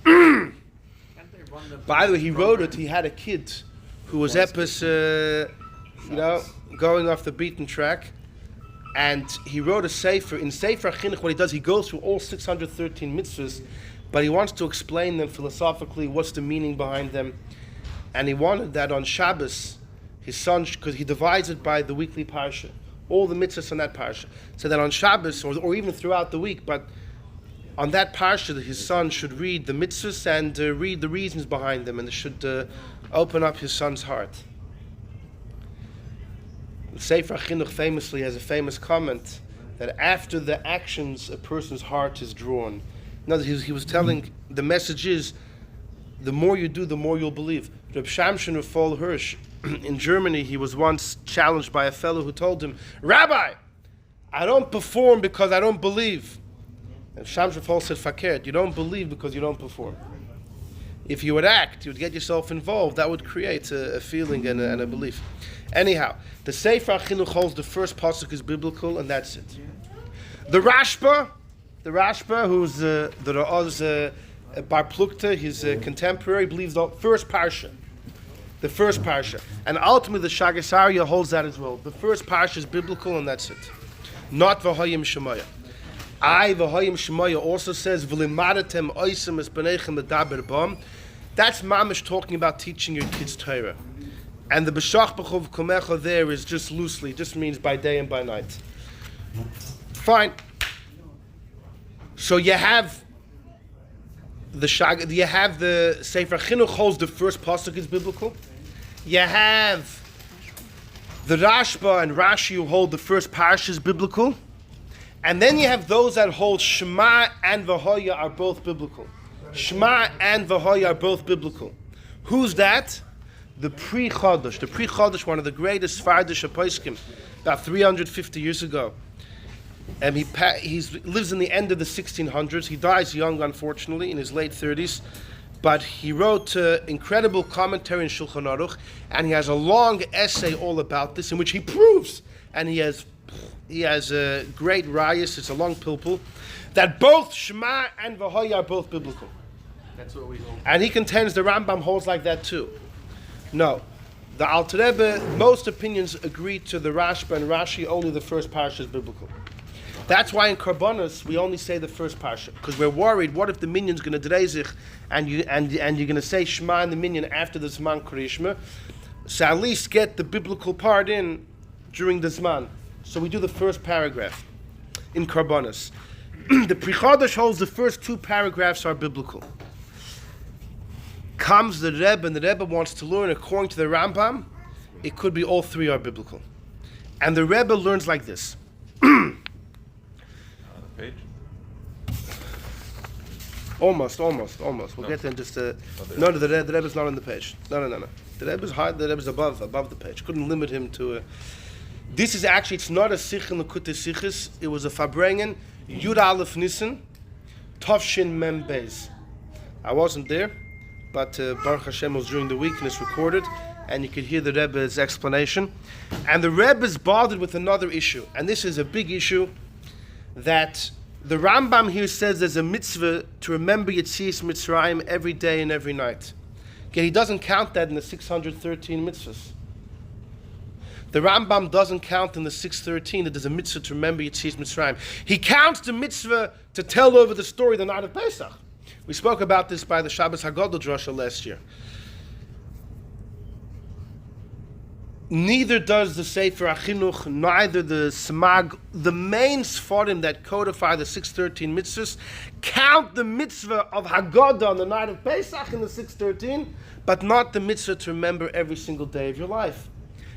By the way, he wrote it, he had a kid who was going off the beaten track, and he wrote a Sefer. In Sefer HaChinuch, what he does, he goes through all 613 mitzvahs, but he wants to explain them philosophically, what's the meaning behind them. And he wanted that on Shabbos, his son, because he divides it by the weekly parsha, all the mitzvahs on that parsha, so that on Shabbos, or even throughout the week, but on that parsha, his son should read the mitzvahs and read the reasons behind them, and it should open up his son's heart. The Sefer HaChinuch famously has a famous comment that after the actions, a person's heart is drawn. No, he was telling, the message is, the more you do, the more you'll believe. Reb Shamshon Rafal Hirsch, in Germany, he was once challenged by a fellow who told him, Rabbi, I don't perform because I don't believe. And Shamshon Rafal said, Fakert, you don't believe because you don't perform. If you would act, you would get yourself involved, that would create a feeling and a belief. Anyhow, the Sefer HaChinuch holds the first pasuk is biblical, and that's it. The Rashba, who's the Ra'ah's Bar Plukta, his contemporary, believes the first parsha. The first parsha. And ultimately the Shagasarya holds that as well. The first parsha is biblical, and that's it. Not V'hoyim Shemaya. V'hoyim Shemaya also says, V'limadatem oisem es benechem medaber bam. That's mamish talking about teaching your kids Torah. And the B'shach B'chov Komecha there is just loosely, just means by day and by night. Fine. So you have the Sefer HaChinuch holds the first pasuk is biblical. You have the Rashba and Rashi who hold the first parsha is biblical. And then you have those that hold Shema and V'hoya are both biblical. Shema and V'hoya are both biblical. Who's that? The Pri Chodesh. The Pri Chodesh, one of the greatest Fardish Poskim, about 350 years ago. And he lives in the end of the 1600s. He dies young, unfortunately, in his late 30s. But he wrote incredible commentary in Shulchan Aruch, and he has a long essay all about this, in which he proves, and he has a great rayas, it's a long pilpul, that both Shema and V'hoya are both biblical. That's what we hold. And he contends the Rambam holds like that too. No. The Alter Rebbe, most opinions agree to the Rashba and Rashi, only the first parsha is biblical. That's why in Karbonos we only say the first parsha, because we're worried. What if the minyan's going to dreizich and you're going to say Shema in the minyan after the Zman Kriyishma? So at least get the biblical part in during the Zman. So we do the first paragraph in Karbonos. The Pri Chodesh holds the first two paragraphs are biblical. Comes the Rebbe, and the Rebbe wants to learn according to the Rambam. It could be all three are biblical, and the Rebbe learns like this. Page. Almost. We'll get there in just a... No, the Rebbe's not on the page. No. The Rebbe's high, the Rebbe's above the page. Couldn't limit him to a... This is actually, it's not a Sich in the Kute Sichis. It was a Farbrengen, Yud Aleph Nissen, Tovshin Mem Beis. I wasn't there, but Baruch Hashem was during the week and it's recorded, and you could hear the Rebbe's explanation. And the Rebbe's bothered with another issue, and this is a big issue, that the Rambam here says there's a mitzvah to remember Yetzias Mitzrayim every day and every night. Okay, he doesn't count that in the 613 mitzvahs. The Rambam doesn't count in the 613 that there's a mitzvah to remember Yetzias Mitzrayim. He counts the mitzvah to tell over the story the night of Pesach. We spoke about this by the Shabbos Hagadol drasha last year. Neither does the Sefer HaChinuch, neither the Smag, the main Sfarim that codify the 613 mitzvahs, count the mitzvah of Haggadah on the night of Pesach in the 613, but not the mitzvah to remember every single day of your life.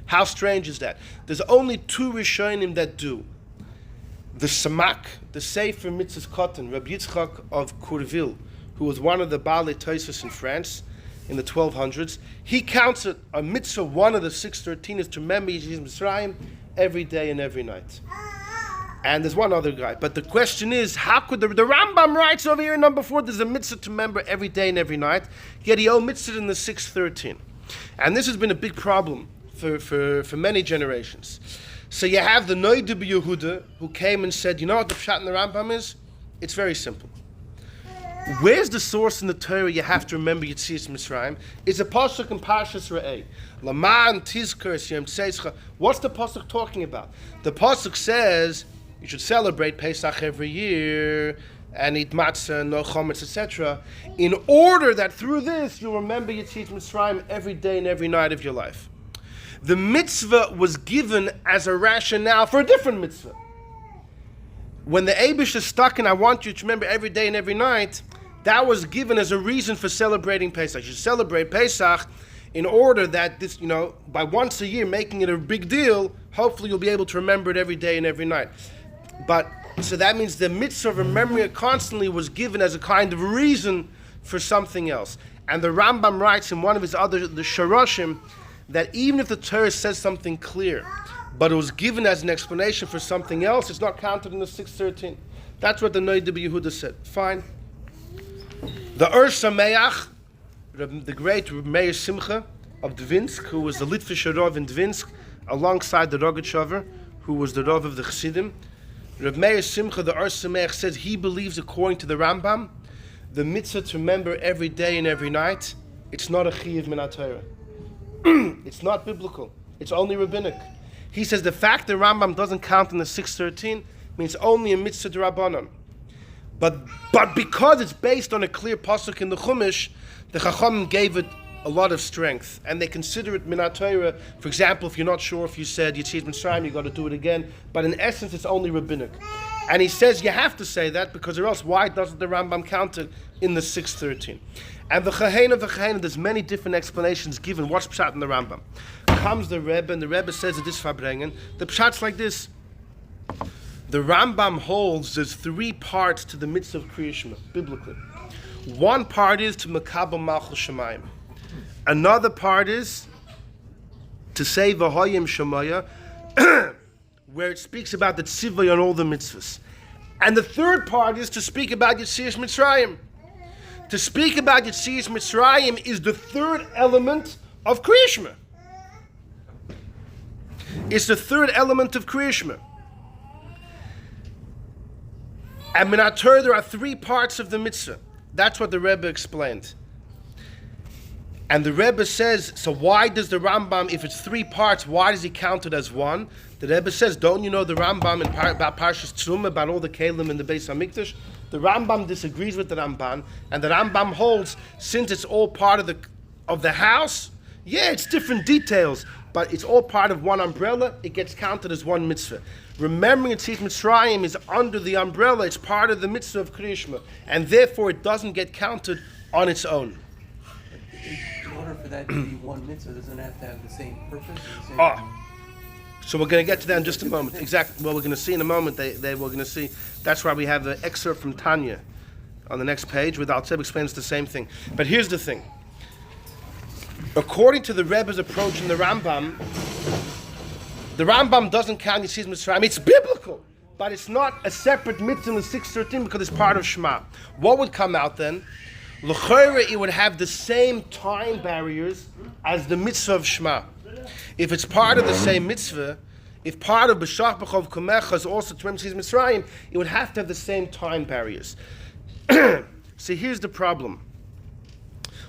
How strange is that? There's only two Rishonim that do. The Samak, the Sefer Mitzvahs Kotten, Rabbi Yitzchak of Courville, who was one of the Baalei Tosfos in France in the 1200s, he counts it, a mitzvah, one of the 613 is to remember Yetzias Mitzrayim every day and every night. And there's one other guy. But the question is, how could the Rambam writes over here in number 4, there's a mitzvah to remember every day and every night, yet he omits it in the 613. And this has been a big problem for many generations. So you have the Noida B'Yehuda who came and said, you know what the pshat in the Rambam is? It's very simple. Where's the source in the Torah you have to remember Yetzias Mitzrayim? It's a pasuk in Parshas Re'eh. Laman tizkor Yom Tzeitzcha. What's the pasuk talking about? The pasuk says you should celebrate Pesach every year and eat matzah, no chometz, etc. in order that through this you'll remember Yetzias Mitzrayim every day and every night of your life. The mitzvah was given as a rationale for a different mitzvah. When the Eibush is stuck in, I want you to remember every day and every night, that was given as a reason for celebrating Pesach. You celebrate Pesach in order that this, by once a year making it a big deal, hopefully you'll be able to remember it every day and every night. But, so that means the mitzvah of remembering it constantly was given as a kind of reason for something else. And the Rambam writes in one of his other, the Sharoshim, that even if the Torah says something clear, but it was given as an explanation for something else, it's not counted in the 613. That's what the Noida B'Yehuda said. Fine. The Sameach, the great Meir Simcha of Dvinsk, who was the Litvischer Rav in Dvinsk, alongside the Rogachover, who was the Rav of the Chassidim. Reb Meir Simcha, the Sameach, says he believes, according to the Rambam, the mitzvah to remember every day and every night, it's not a chiyuv min HaTorah. It's not biblical. It's only rabbinic. He says the fact that Rambam doesn't count in the 613 means only a mitzvah d'Rabbanan. But because it's based on a clear pasuk in the Chumash, the Chachamim gave it a lot of strength, and they consider it min HaTorah. For example, if you're not sure if you said Yetzias Mitzrayim, you got to do it again. But in essence, it's only rabbinic. And he says you have to say that because or else why doesn't the Rambam count it in the 613? And the Chahena, there's many different explanations given. What's pshat in the Rambam? Comes the Rebbe, and the Rebbe says that this Farbrengen, the pshat's like this. The Rambam holds there's 3 parts to the mitzvah of Krias, biblically. One part is to Mekabel Malchus Shemayim. Another part is to say V'hoyim Shemaya, where it speaks about the tzivay on all the mitzvahs. And the third part is to speak about Yetzias Mitzrayim. To speak about Yetzias Mitzrayim is the third element of Krias. It's the third element of Krias. And min HaTorah, there are 3 parts of the mitzvah. That's what the Rebbe explained. And the Rebbe says, so why does the Rambam, if it's 3 parts, why does he count it as 1? The Rebbe says, don't you know the Rambam about Parshas Tzum, about all the Keilim in the Beis HaMikdash? The Rambam disagrees with the Ramban, and the Rambam holds, since it's all part of the house, yeah, it's different details, but it's all part of one umbrella, it gets counted as one mitzvah. Remembering Yetzias Mitzrayim is under the umbrella, it's part of the mitzvah of Krias, and therefore it doesn't get counted on its own. In order for that to be one mitzvah, doesn't it have to have the same purpose? The same So we're going to get to that in just a moment. Exactly. Well, we're going to see in a moment. We're going to see. That's why we have the excerpt from Tanya, on the next page, where the Alter Rebbe explains the same thing. But here's the thing. According to the Rebbe's approach in the Rambam doesn't count Yetzias Mitzrayim. It's biblical, but it's not a separate mitzvah in 613 because it's part of Shmah. What would come out then? L'chorah, it would have the same time barriers as the mitzvah of Shmah. If it's part of the same mitzvah, if part of B'shach B'chov Kumecha is also to Yetzias Mitzrayim, it would have to have the same time barriers. See, here's the problem.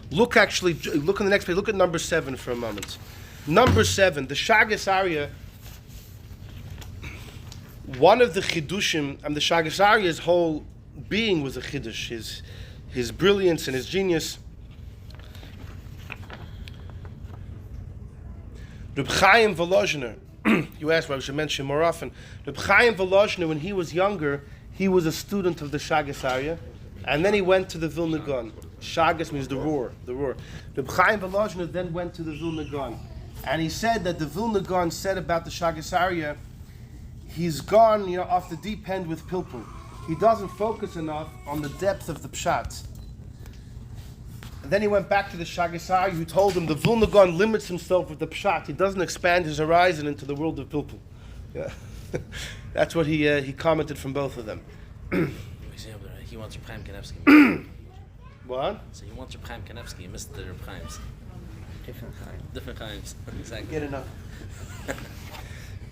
Look on the next page. Look at number 7 for a moment. Number 7, the Shagas Arya. One of the chidushim, and the Shagas Arya's whole being was a chidush. His brilliance and his genius. Reb Chaim Volozhiner. You asked why we should mention more often. Reb Chaim Volozhiner, when he was younger, he was a student of the Shagas Arya, and then he went to the Vilna Gaon. Shagas means the roar. Reb Chaim Volozhiner then went to the Vilna Gaon, and he said that the Vilna Gaon said about the Shagas Arya, he's gone, off the deep end with pilpul. He doesn't focus enough on the depth of the pshat. And then he went back to the Shagas Arya, who told him the Vilna Gaon limits himself with the pshat. He doesn't expand his horizon into the world of pilpul. Yeah. That's what he commented from both of them. He wants Reb Chaim Kanevsky. What? So he wants Reb Chaim Kanevsky. He missed the Reb Chaims. Different Chaims. Exactly. Get enough.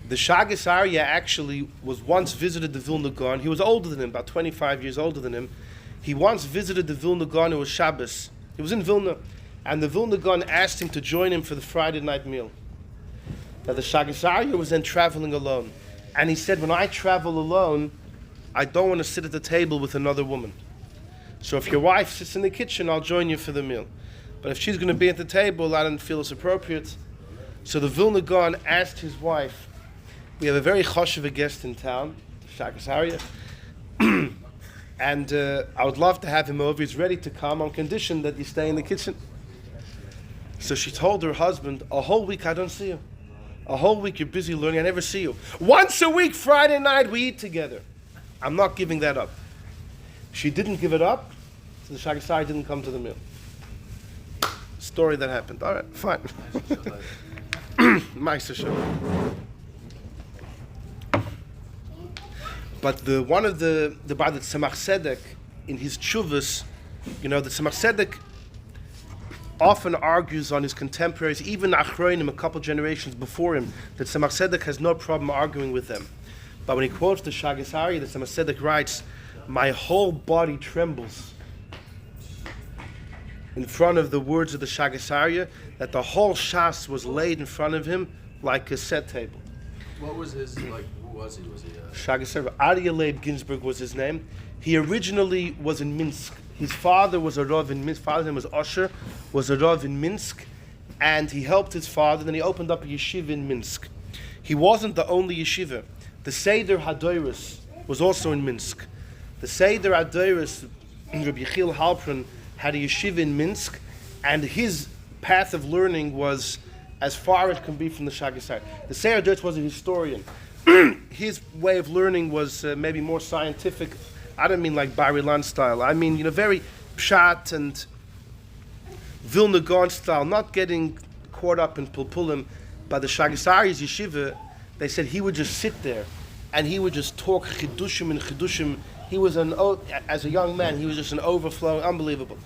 The Shagas Arya actually was once visited the Vilna Gaon. He was older than him, about 25 years older than him. He once visited the Vilna Gaon. It was Shabbos. He was in Vilna, and the Vilna Gaon asked him to join him for the Friday night meal. Now the Shagas Arya was then traveling alone, and he said, when I travel alone, I don't want to sit at the table with another woman. So if your wife sits in the kitchen, I'll join you for the meal. But if she's going to be at the table, I don't feel it's appropriate. So the Vilna Gaon asked his wife, we have a very choshev guest in town, Shagas Arya, and I would love to have him over. He's ready to come on condition that you stay in the kitchen. So she told her husband, a whole week I don't see you. A whole week you're busy learning, I never see you. Once a week, Friday night, we eat together. I'm not giving that up. She didn't give it up, so the Shagas Arya didn't come to the meal. Story that happened. All right, fine. Meister show. But one of the Ba'ad Tzemach Tzedek, in his tshuvas, the Tzemach Tzedek often argues on his contemporaries, even Achronim, a couple generations before him, that Tzemach Tzedek has no problem arguing with them. But when he quotes the Shagas Arya, the Tzemach Tzedek writes, my whole body trembles in front of the words of the Shagas Arya, that the whole Shas was laid in front of him like a set table. What was his, who was he? Was he Shagas Arya, Aryeh Leib Ginsburg was his name. He originally was in Minsk. His father was a Rav in Minsk. His father's name was Osher, was a Rav in Minsk, and he helped his father. Then he opened up a yeshiva in Minsk. He wasn't the only yeshiva. The Seder Hadoros was also in Minsk. The Seder Hadoros, Rabbi Yechiel Halpern, had a yeshiva in Minsk, and his path of learning was as far as can be from the Shagas Arya. The Seder Hadoros was a historian. His way of learning was maybe more scientific. I don't mean like Bar Ilan style. I mean, very pshat and Vilna Gaon style, not getting caught up in pulpulim. By the Shagas Arya's yeshiva, they said he would just sit there and he would just talk chidushim and chidushim. He was as a young man, he was just an overflow, unbelievable.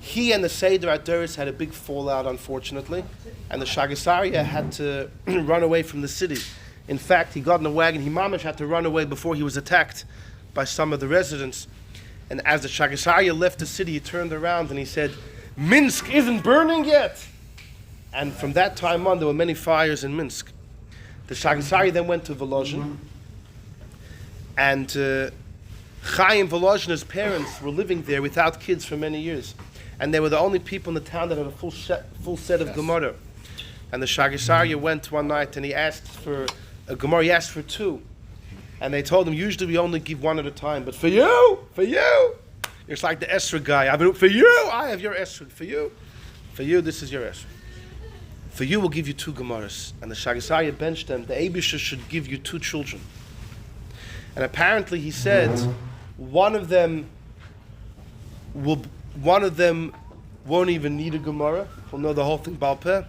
He and the Seder Hadoros had a big fallout, unfortunately, and the Shagas Arya had to run away from the city. In fact, he got in a wagon. He mamash had to run away before he was attacked by some of the residents. And as the Shagas Arya left the city, he turned around and he said, Minsk isn't burning yet. And from that time on, there were many fires in Minsk. The Shagas Arya then went to Volozhin. And Chaim Volozhin's parents were living there without kids for many years. And they were the only people in the town that had a full set of Gemara. And the Shagas Arya went one night and he asked for a Gemara. He asked for 2. And they told him, usually we only give 1 at a time. But for you, it's like the Esrog guy. For you, I have your Esrog. For you, this is your Esrog. For you, we'll give you 2 Gemaras. And the Shagas Arya benched them. The Eibusha should give you 2 children. And apparently he said, one of them one of them won't even need a Gemara, will know the whole thing Baal Peh,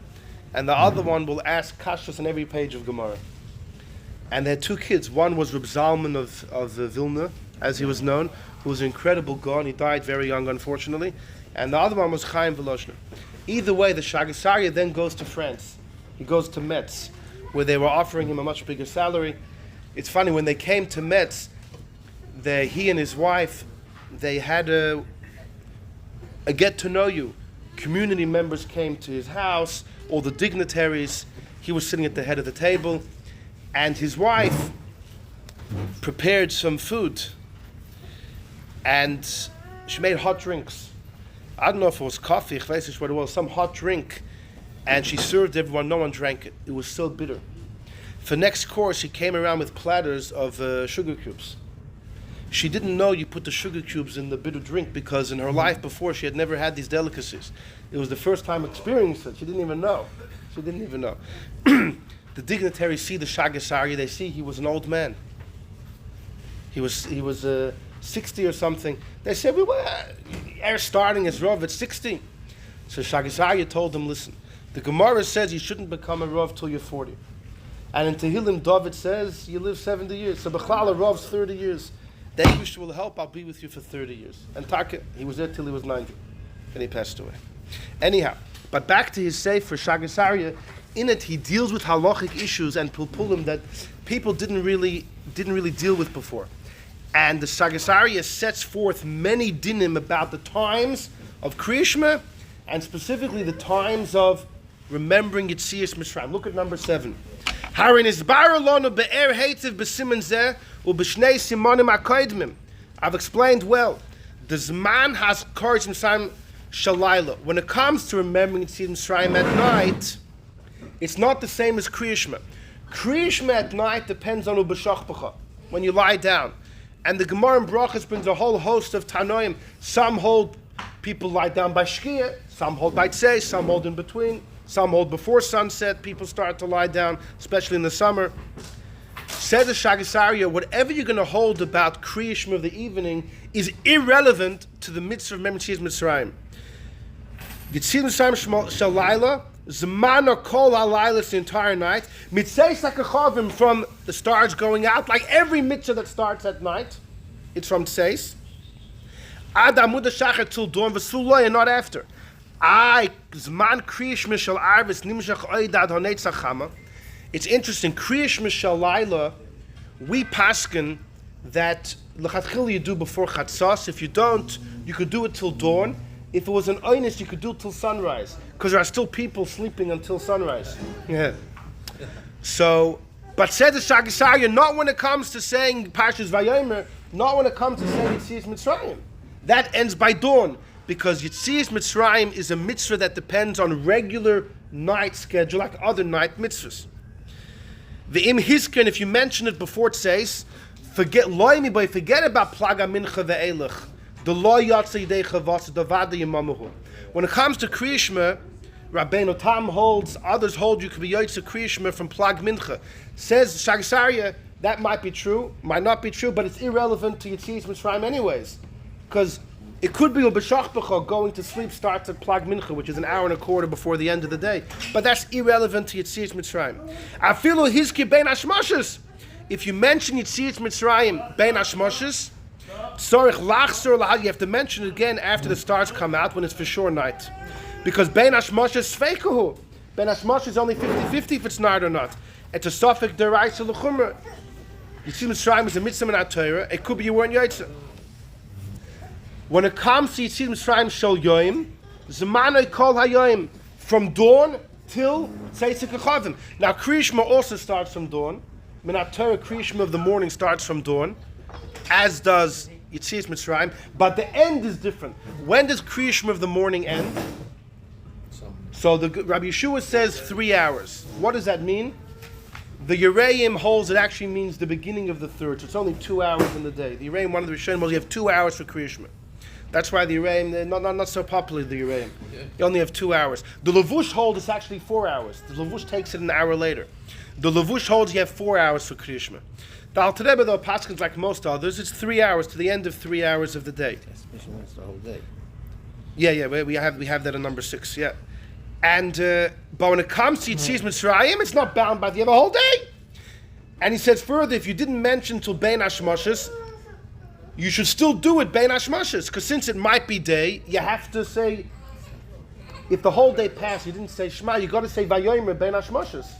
and the other one will ask kashas on every page of Gemara. And they had two kids. One was Reb Zalman of Vilna, as he was known, who was an incredible Gaon. He died very young, unfortunately. And the other one was Chaim Volozhner. Either way, the Shagasaria then goes to France. He goes to Metz, where they were offering him a much bigger salary. It's funny, when they came to Metz, he and his wife, they had a get-to-know-you. Community members came to his house, all the dignitaries. He was sitting at the head of the table, and his wife prepared some food, and she made hot drinks. I don't know if it was coffee, ich weiß nicht what it was, some hot drink, and she served everyone. No one drank it. It was so bitter. For next course, she came around with platters of sugar cubes. She didn't know you put the sugar cubes in the bitter drink, because in her life before she had never had these delicacies. It was the first time experiencing it. She didn't even know. The dignitaries see the Shagasari. They see he was an old man. He was 60 or something. They said, we were starting as Rav at 60. So Shagasari told them, listen, the Gemara says you shouldn't become a Rav till you're 40. And in Tehillim, David says you live 70 years. So Bechlal, a Rav's 30 years. The Eibush will help, I'll be with you for 30 years. And Taka, he was there till he was 90. Then he passed away. Anyhow, but back to his sefer, Shagasaria, in it he deals with halachic issues and pulpulim that people didn't really deal with before. And the Shagasaria sets forth many dinim about the times of Krias Shmah, and specifically the times of remembering Yetzias Mitzrayim. Look at number 7. Harin isbar lanu be'er heitiv b'siman zeh u'b'shnei simonim ha'koidmim. I've explained well. The Zman has courage Mitzrayim shalayla. When it comes to remembering Yetzias Mitzrayim at night, it's not the same as Krias Shmah. Krias Shmah at night depends on u'b'shachpacha, when you lie down. And the Gemara in Brachas brings a whole host of Tanoim. Some hold people lie down by Shkia, some hold by Tzei, some hold in between, some hold before sunset. People start to lie down, especially in the summer. Says the Shagasaria, whatever you're going to hold about Krias Shmah of the evening is irrelevant to the mitzvah of Yetzias Mitzrayim. Yetzias Mitzrayim shalayla, Zman or kol halayla, the entire night. Mitzvei sakachavim, from the stars going out, like every mitzvah that starts at night, it's from Tzeis. Ad amud hashachar till dawn, v'suloi, and not after. Zman Krias Shmah shel arvis nimshach oid ad honetzach chama. It's interesting. Krias Shmah shalayla, we paskin that l'chatchil you do before chatzos. If you don't, you could do it till dawn. If it was an oynis, you could do it till sunrise, because there are still people sleeping until sunrise. Yeah. So, but said the Shagasaria, not when it comes to saying Parshas Vayomer, not when it comes to saying Yetzias Mitzrayim. That ends by dawn, because Yetzias Mitzrayim is a mitzvah that depends on regular night schedule, like other night mitzvahs. The im hisken, if you mention it before it says, forget about plaga mincha ve'elech. The law yatzei deicha the vada yamamuhu. When it comes to Krias Shmah, Rabbeinu Tam holds, others hold you could be yotze Krias Shmah from plag mincha. Says Shagasaria, that might be true, might not be true, but it's irrelevant to Yetzias Mitzrayim anyways, because it could be a b'shachpacha, going to sleep starts at plag mincha, which is an hour and a quarter before the end of the day, but that's irrelevant to Yetzias Mitzrayim. Afilu hizki bein hashmoshes. If you mention Yetzias Mitzrayim bein hashmoshes, you have to mention it again after the stars come out, when it's for sure night. Because Ben Hashmoshes Sveikuhu. Ben Hashmoshes is only 50-50 if it's night or not. It's a Sofik Deraisa L'chumra. Yetzias Mitzrayim is a mitzvah in our Torah. It could be you weren't Yotze. When it comes to Yetzias Mitzrayim Shel Yoim, Zamanoi Kol HaYoim, from dawn till Tzeitzik Achavim. Now Krias Shmah also starts from dawn. In our Torah, Krias Shmah of the morning starts from dawn, as does Yetzias Mitzrayim, but the end is different. When does Krias Shmah of the morning end? So the Rabbi Yeshua says 3 hours. What does that mean? The Yereim holds it actually means the beginning of the third, so it's only 2 hours in the day. The Yereim, one of the Rishonim, holds you have 2 hours for Krias Shmah. That's why the Yereim, they're not so popular, the Yereim. You only have 2 hours. The Levush holds it's actually 4 hours. The Levush takes it an hour later. The Levush holds you have 4 hours for Krias Shema. The Alter Rebbe, though, Paschals like most others, it's 3 hours to the end of 3 hours of the day. Especially when it's the whole day. Yeah, we have that in number 6, yeah. And, but when it comes to Yetzias Mitzrayim, it's not bound by the other whole day. And he says further, if you didn't mention till Bein Hashmashos, you should still do it Bein Hashmashos, because since it might be day, you have to say, if the whole day passed, you didn't say Shema, you got to say Vayomer Bein Hashmashos,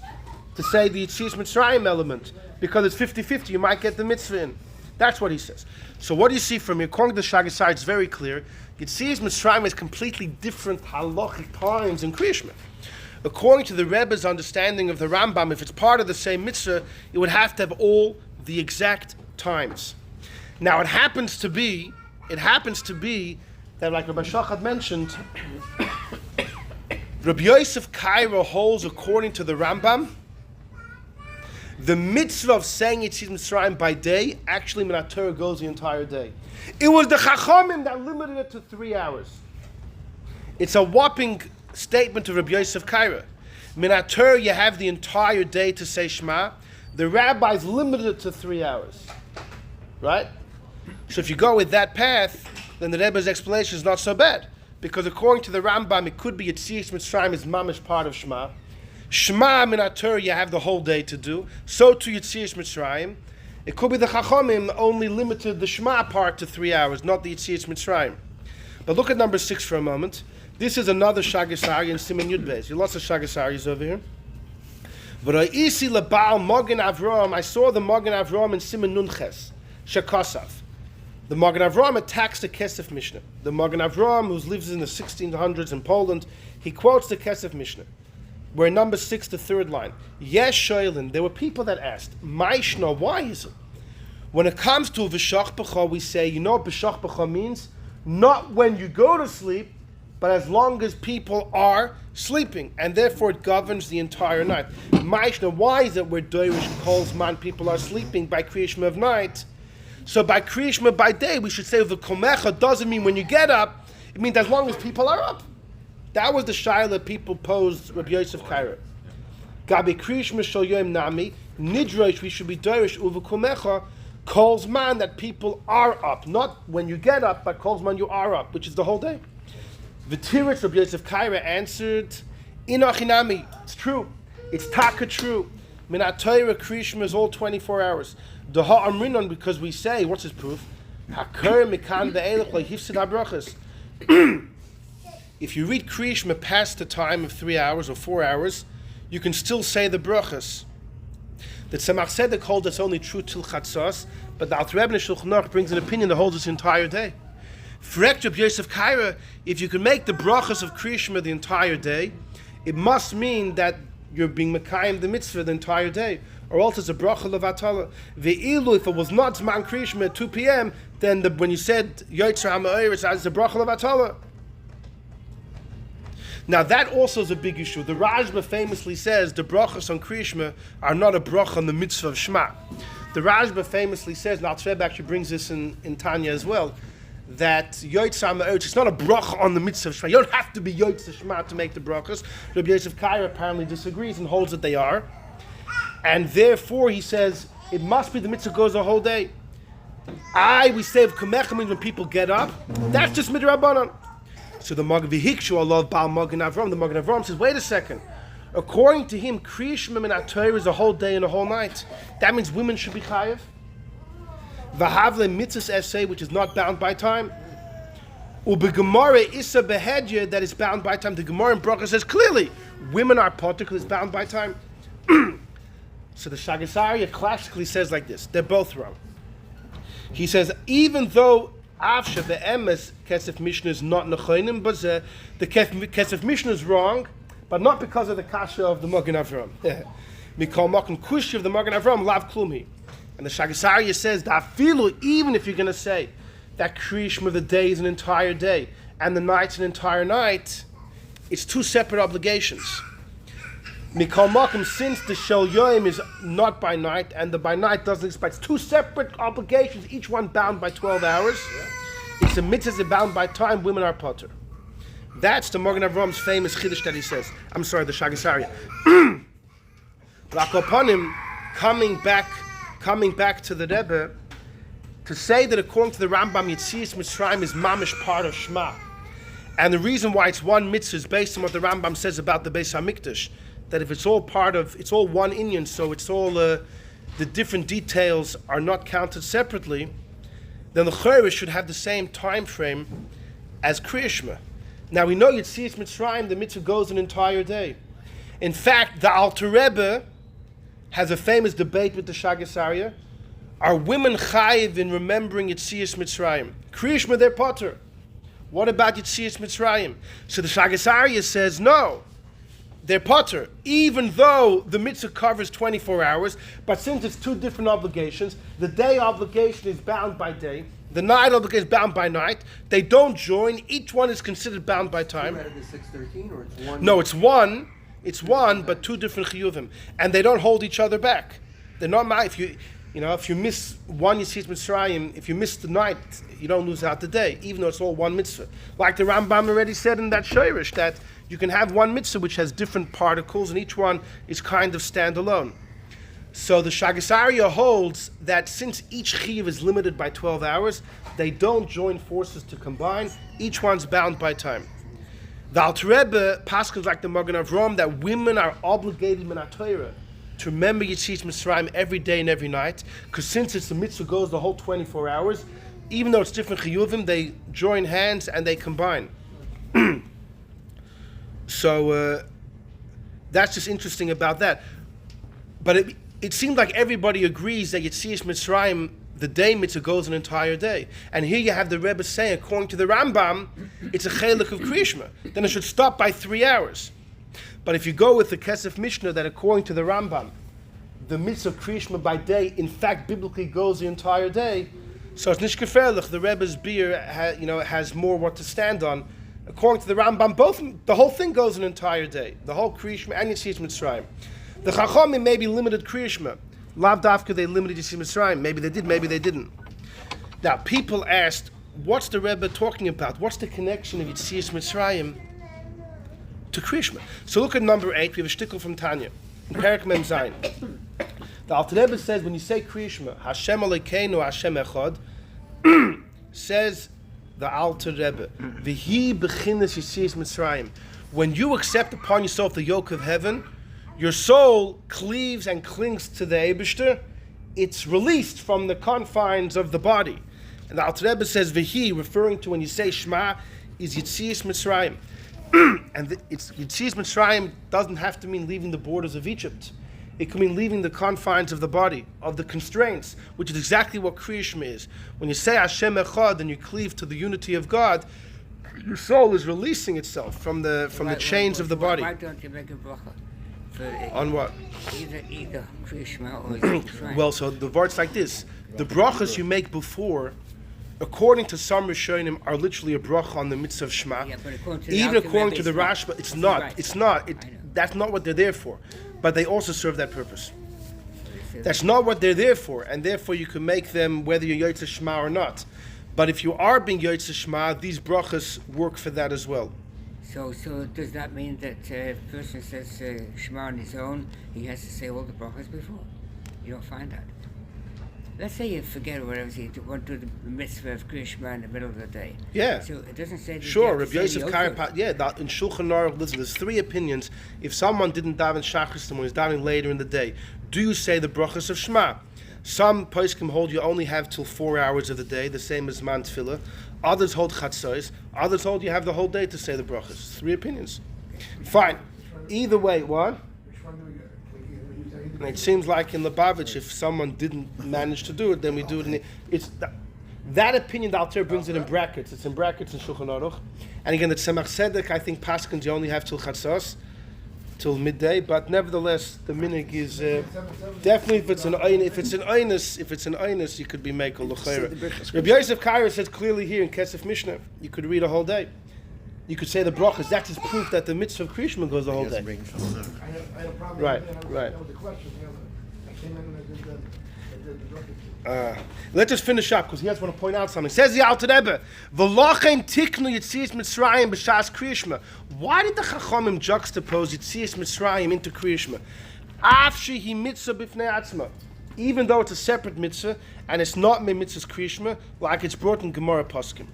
to say the Yetzias Mitzrayim element, because it's 50-50, you might get the mitzvah in. That's what he says. So what do you see from here? According to the Shagasai, it's very clear. Yetzias Mitzrayim is completely different halachic times in Krias Shema. According to the Rebbe's understanding of the Rambam, if it's part of the same mitzvah, it would have to have all the exact times. Now it happens to be that, like Rabbi Shach had mentioned, Rabbi Yosef Kaira holds, according to the Rambam, the mitzvah of saying Yetzias Mitzrayim by day, actually Minat Torah goes the entire day. It was the Chachamim that limited it to 3 hours. It's a whopping statement of Rabbi Yosef Kaira. Minat Torah, you have the entire day to say Shema. The rabbis limited it to 3 hours. Right? So if you go with that path, then the Rebbe's explanation is not so bad. Because according to the Rambam, it could be Yetzias Mitzrayim is mamish part of Shema. Shema Minat Torah, you have the whole day to do. So to Yetzias Mitzrayim. It could be the Chachamim only limited the Shema part to 3 hours, not the Yetzias Mitzrayim. But look at number 6 for a moment. This is another Shagasari in Siman Yud Beis. You lots of Shagasaris over here. I saw the Magen Avraham in Siman Nun Ches, Shekasav. The Magen Avraham attacks the Kesef Mishnah. The Magen Avraham, who lives in the 1600s in Poland, he quotes the Kesef Mishnah. We're in number 6, the third line. Yes, Shoylin, there were people that asked, Maishna, why is it? When it comes to V'shach B'cha, we say, you know what V'shach B'cha means? Not when you go to sleep, but as long as people are sleeping, and therefore it governs the entire night. Maishna, why is it where Doirish calls man people are sleeping by Krias Shema of night? So by Krias Shema by day, we should say the Komecha doesn't mean when you get up, it means as long as people are up. That was the shaila people posed Rabbi Yosef Kaira. Gabi Krias Shema shel Yom Nami, Nidrosh, we should be Doirish uva Komecha, calls man that people are up. Not when you get up, but calls man you are up, which is the whole day. V'tiritz Rabbi Yosef Kaira answered, Inachinami, it's true. It's taka true. Minat Torah Krias Shema is all 24 hours. Daha Amrinon, because we say, what's his proof? Haker mikan ve'elech le'hifsid habrachas. If you read Krias Shema past the time of 3 hours or 4 hours, you can still say the brachas. The Tzemach Tzedek holds it's only true till Chatzos, but the Alter Rebbe Shulchan Aruch brings an opinion that holds this entire day. Frekt Rabbi Yosef Kaira, if you can make the brachas of Krias Shema the entire day, it must mean that you're being mekayim the mitzvah the entire day, or else it's a bracha levatala. Ve'ilu, if it was not Zman Krias Shema at 2 p.m., then when you said Yotzer HaMa'or, it's a bracha levatala. Now that also is a big issue. The Rashba famously says the brachas on Krias Shema are not a bracha on the mitzvah of Shema. The Rashba famously says, and Alter Rebbe actually brings this in Tanya as well, that Yotzer HaMa'or, it's not a bracha on the mitzvah of Shema. You don't have to be Yotzer Shema to make the brachas. Rabbi Yosef Kaira apparently disagrees and holds that they are. And therefore he says, it must be the mitzvah goes the whole day. We say of Kamecha means when people get up. That's just midrabanan. So the Magen V'hikshu Allah of Baal Magen Avram, the Magen Avram says, wait a second. According to him, Krias Shema Minat Torah is a whole day and a whole night. That means women should be chayiv. V'havle mitzvahs essay, which is not bound by time. Ubegemara isa behedya, that is bound by time. The Gemara in Bracha says clearly, women are particularly bound by time. So the Shagasari classically says like this. They're both wrong. He says, even though Avsha ve'emes Kesef Mishnah is not nechonim, but the Kesef Mishnah is wrong, but not because of the kasha of the Magen Avram. Mikol Makom Kushi of the Magen Avram lav klumi. And the Shagasari says that even if you're going to say that Krias Shema the day is an entire day and the night's an entire night, it's two separate obligations. Mikol Makom, since the Shel Yom is not by night and the by night doesn't expect, it's two separate obligations, each one bound by 12 hours. it's a mitzvah that bound by time, women are potter. That's the Morgan Avram's famous chiddush that he says. I'm sorry, the Shagasarya. But upon him coming back to the Rebbe to say that according to the Rambam, Yetzias Mitzrayim is mamish part of Shmah. And the reason why it's one mitzvah is based on what the Rambam says about the Beis HaMikdash, that if it's all one inyan, so it's all the different details are not counted separately, then the Chayra should have the same time frame as Krias Shmah. Now we know Yetzias Mitzrayim, the mitzvah goes an entire day. In fact, the Alter Rebbe has a famous debate with the Shagasarya. Are women chayiv in remembering Yetzias Mitzrayim? Krias Shmah, they're potter. What about Yetzias Mitzrayim? So the Shagasarya says no, they're potter, even though the mitzvah covers 24 hours, but since it's two different obligations, the day obligation is bound by day, the night obligation is bound by night, they don't join, each one is considered bound by time. Out of the 613, or it's one? No, it's one, but two different chiyuvim, and they don't hold each other back. They're not if you miss one Yetzias Mitzrayim, if you miss the night, you don't lose out the day, even though it's all one mitzvah. Like the Rambam already said in that Shoirish, that you can have one mitzvah which has different particles, and each one is kind of standalone. So the Shagasarya holds that since each chiyuv is limited by 12 hours, they don't join forces to combine. Each one's bound by time. The Alter Rebbe paskins like the Magen Avram that women are obligated min HaTorah to remember Yetzias Mitzrayim every day and every night, because since it's the mitzvah goes the whole 24 hours, even though it's different chiyuvim, they join hands and they combine. So that's just interesting about that. But it seemed like everybody agrees that Yetzias Mitzrayim, the day mitzvah goes an entire day. And here you have the Rebbe saying, according to the Rambam, it's a chelik of Krias Shmah. Then it should stop by 3 hours. But if you go with the Kesef Mishnah, that according to the Rambam, the mitzvah of Krias Shmah by day, in fact, biblically goes the entire day, so it's nicht gefährlich. The Rebbe's beer has more what to stand on. According to the Rambam, the whole thing goes an entire day. The whole Krias Shmah and Yetzias Mitzrayim. The Chachamim maybe limited Krias Shmah. Lav Dafka, they limited Yetzias Mitzrayim. Maybe they did, maybe they didn't. Now, people asked, what's the Rebbe talking about? What's the connection of Yetzias Mitzrayim to Krias Shmah? So look at number 8. We have a shtickle from Tanya. In Perek Mem Zayin. The Alter Rebbe says, when you say Krias Shmah, Hashem Elokeinu, Hashem Echad, says the Alter Rebbe, V'hi b'chinas Yetzias Mitzrayim. When you accept upon yourself the yoke of heaven, your soul cleaves and clings to the Eibishter. It's released from the confines of the body. And the Alter Rebbe says, V'hi, referring to when you say Shema, is Yetzias Mitzrayim. And Yetzias Mitzrayim doesn't have to mean leaving the borders of Egypt. It can mean leaving the confines of the body, of the constraints, which is exactly what Krias Shmah is. When you say Hashem Echad and you cleave to the unity of God, your soul is releasing itself from the chains of the body. Why don't you make a bracha? On what? Either Krias Shmah or Mitzrayim. Well, so the words like this: the brachas you make before, according to some Rishonim, are literally a bracha on the mitzvah of Shema. Yeah, but According to the Rashba, it's not. Right. It's not. That's not what they're there for. But they also serve that purpose. That's not what they're there for, and therefore you can make them whether you're Yotzei Shema or not. But if you are being Yotzei Shema, these brachas work for that as well. So does that mean that if a person says Shema on his own, he has to say all the brachas before? You don't find that. Let's say you forget or whatever, so you want to do the mitzvah of Krias Shema in the middle of the day. Yeah. So it doesn't say that Sure, you have Rabbi to Yosef say the Karapat, that in Shulchan Aruch, listen, there's 3 opinions. If someone didn't daven Shachris when he's davening later in the day, do you say the brachas of Shema? Some poskim hold you only have till 4 hours of the day, the same as Man Tefillah. Others hold Chatzos. Others hold you have the whole day to say the brachas. 3 opinions. Fine. Either way, what? And it seems like in Lubavitch, if someone didn't manage to do it, then we do it. That opinion, the Alter brings it in brackets. It's in brackets in Shulchan Aruch. And again, the Tzemach Tzedek, I think Paskins you only have till Chatzos, till midday. But nevertheless, the minig is definitely if it's an einus, you could be mekel l'chayra. Rabbi Yosef Kaira says clearly here in Kesef Mishnah, you could read a whole day. You could say the brachas. That's his proof that the mitzvah of Krias Shmah goes the whole day. Right. That was the question. Let's just finish up because he has want to point out something. Says the Alter Rebbe, "V'lochen tiknu Yitzias Mitzrayim b'shas Krias Shmah." Why did the Chachamim juxtapose Yitzias Mitzrayim into Krias Shmah? Af shehi mitzvah b'fnei atzma, even though it's a separate mitzvah and it's not mitzvah's Krias Shmah, like it's brought in Gemara Poskim.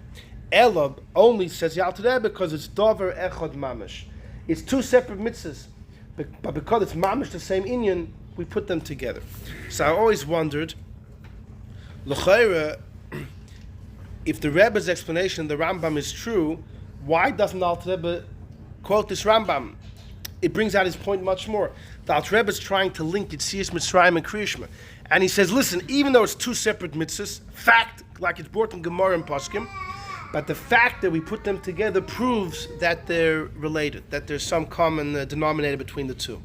Elob only says the Alter Rebbe because it's davar echad mamish. It's two separate mitzvahs, but because it's mamish the same inyan, we put them together. So I always wondered, l'chayra, if the Rebbe's explanation, the Rambam, is true, why doesn't the Alter Rebbe quote this Rambam? It brings out his point much more. The Alter Rebbe is trying to link Yitzias Mitzrayim and Krias Shmah. And he says, listen, even though it's two separate mitzvahs, fact, like it's brought in Gemara and Poskim, but the fact that we put them together proves that they're related, that there's some common denominator between the two.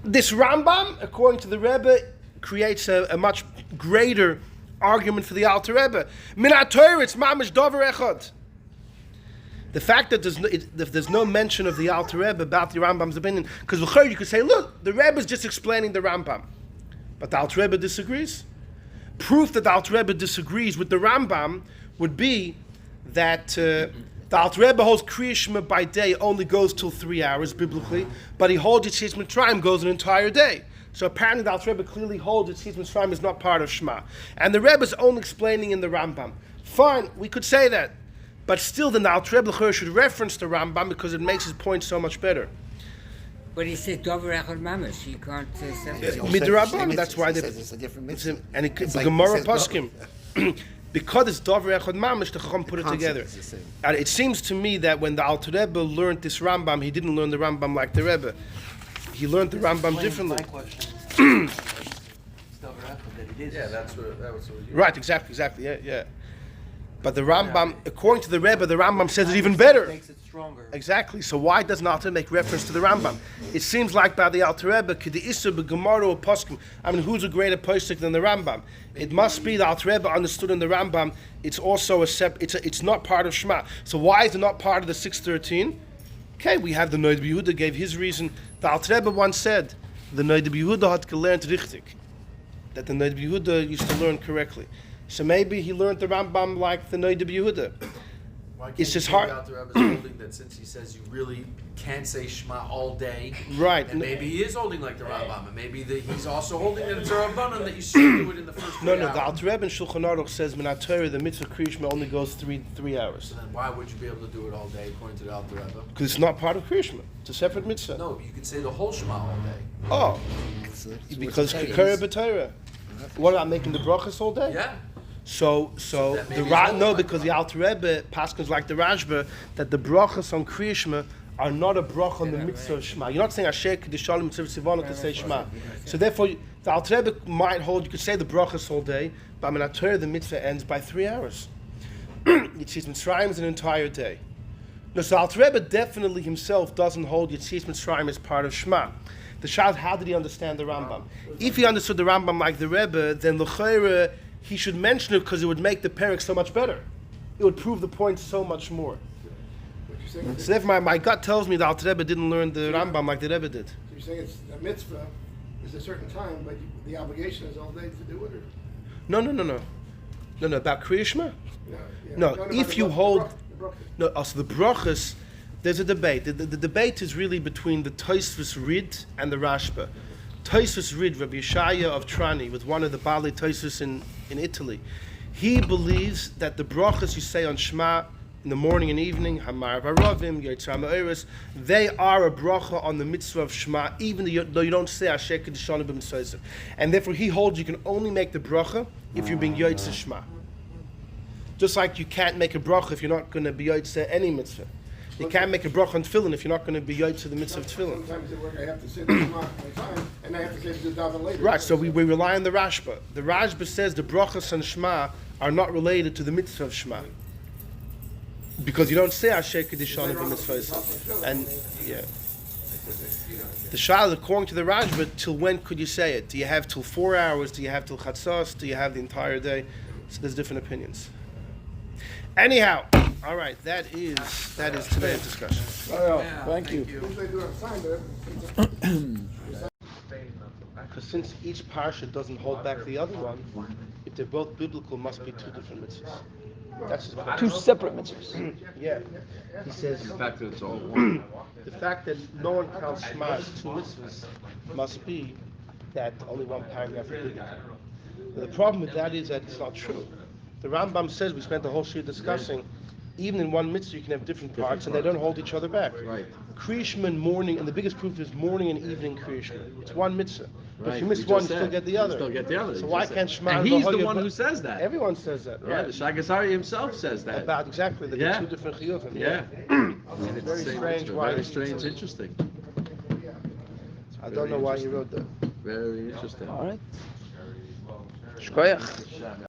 This Rambam, according to the Rebbe, creates a much greater argument for the Alter Rebbe. Min HaTorah, it's mamish davar echad. The fact that there's no mention of the Alter Rebbe about the Rambam's opinion, because you could say, look, the Rebbe is just explaining the Rambam. But the Alter Rebbe disagrees. Proof that the Alter Rebbe disagrees with the Rambam would be that the Alter Rebbe holds Krias Shmah by day only goes till 3 hours biblically, but he holds Yitzias Mitzrayim goes an entire day. So apparently the Alter Rebbe clearly holds Yitzias Mitzrayim is not part of Shema. And the Rebbe is only explaining in the Rambam. Fine, we could say that. But still the Alter Rebbe should reference the Rambam because it makes his point so much better. But he said davar echad mamish. You can't separate. Midrabban, that's why it's a different mitzvah. And it, It's the like Gemara it says Poskim. Because it's davar echad mamish, the Chacham put it concept together. is the same. And it seems to me that when the Alter Rebbe learned this Rambam, he didn't learn the Rambam like the Rebbe. He learned the Rambam differently. My question. It's davar echad that it is. Yeah, that was what you. Right, exactly, yeah. But the Rambam, according to the Rebbe, the Rambam says it even better. Makes it stronger. Exactly. So why doesn't Alter Rebbe make reference to the Rambam? It seems like by the Alter Rebbe, K'de'isa b'Gemara or Poskim. I mean, who's a greater posik than the Rambam? It must be the Alter Rebbe understood in the Rambam. It's also it's not part of Shema. So why is it not part of the 613? Okay, we have the Noid Yehuda gave his reason. The Alter Rebbe once said the Noid Yehuda had gelernt richtig, that the Noid Yehuda used to learn correctly. So maybe he learned the Rambam like the Noid Yehuda. Why can't It's just you hard. figure out the Rebbe's holding that since he says you really can't say Shema all day, Right. and maybe he is holding like the Rambam, and maybe he's also holding that it's a Rabbanan that you should do it in the first 3 No, hours. the Alter Rebbe in Shulchan Aruch says Min HaTorah, the mitzvah Krias Shmah only goes three hours. So then why would you be able to do it all day according to the Alter Rebbe? Because it's not part of Krias Shmah. It's a separate mitzvah. No, you could say the whole Shema all day. Oh, It's because what it Kekara says. b'Torah. What about making the brachas all day? Yeah. So that the maybe Ra, it's no, not because like the Alter Rebbe paskins like the Rashba that the brachas on Krias Shmah are not a bracha on the mitzvah of Shema. You're not saying Asher Kedushalim Mitzvah Sivana to say Shema. So therefore, the Alter Rebbe might hold you could say the brachas all day, but Min HaTorah the mitzvah ends by 3 hours. Yitzias Mitzrayim is an entire day. No, so Alter Rebbe definitely himself doesn't hold Yitzias Mitzrayim as part of Shema. The child, how did he understand the Rambam? If he understood the Rambam like the Rebbe, then l'chayra he should mention it because it would make the perek so much better. It would prove the point so much more. So therefore, my gut tells me that Alter Rebbe didn't learn the Rambam like the Rebbe did. So you're saying it's a mitzvah, is a certain time, but the obligation is all day to do it, or? No, about Krias Shmah? Yeah. No, about if the you brach- hold- the brach- No, also the brachas, there's a debate. The debate is really between the Tosfos Rid and the Rashba. Tosfos Rid, Rabbi Yeshaya of Trani, with one of the Bali Tosfos in Italy, he believes that the brachas you say on Shema in the morning and evening, Hamar Varavim, Yitzhak Ma'eres, they are a bracha on the mitzvah of Shema, even though you don't say Asher Kedushanim b'Mitzvah. And therefore he holds you can only make the bracha if you're being Yitzhak Shema. Just like you can't make a bracha if you're not going to be Yitzhak any mitzvah. You can't make a bracha on tefillin if you're not going to be Yitzhak the mitzvah of tefillin. Sometimes at work I have to say the Shema on time, and I have to say the daven later. Right, so we rely on the Rashba. The Rashba says the brachas and Shema are not related to the mitzvah of Shema. Because you don't say Asher Kedushanim b'Mitzvah. And, yeah. The Shal, according to the Rashba, till when could you say it? Do you have till 4 hours? Do you have till Chatzos? Do you have the entire day? So there's different opinions. Anyhow, all right, that is today's discussion. Oh, yeah, thank you. Usually I do it on time, but since each parsha doesn't hold back the other one, if they're both biblical, must be two different mitzvahs. That's his point. Two separate mitzvahs. Yeah. He says The fact that it's all one. the fact that no one counts Shmah as two mitzvahs must be that only one paragraph is biblical. The problem with that is that it's not true. The Rambam says, we spent the whole shir discussing, even in one mitzvah you can have different parts and they don't hold each other back. Right. Krias and morning, and the biggest proof is morning and evening Krias. It's one mitzvah. But if Right, you miss we one, just you still said. get the You other. still get the other, So you why just can't said. Shema And he's the V'Hoya one Ba- who says that. Everyone says that, Yeah, right? the Shagasari himself says that. About exactly, the Yeah. two different chiyuvim. Yeah. And it's Very the same strange mitzvah, why very he- strange, interesting. I don't know why he wrote that. Very interesting. All right. Shkoyach.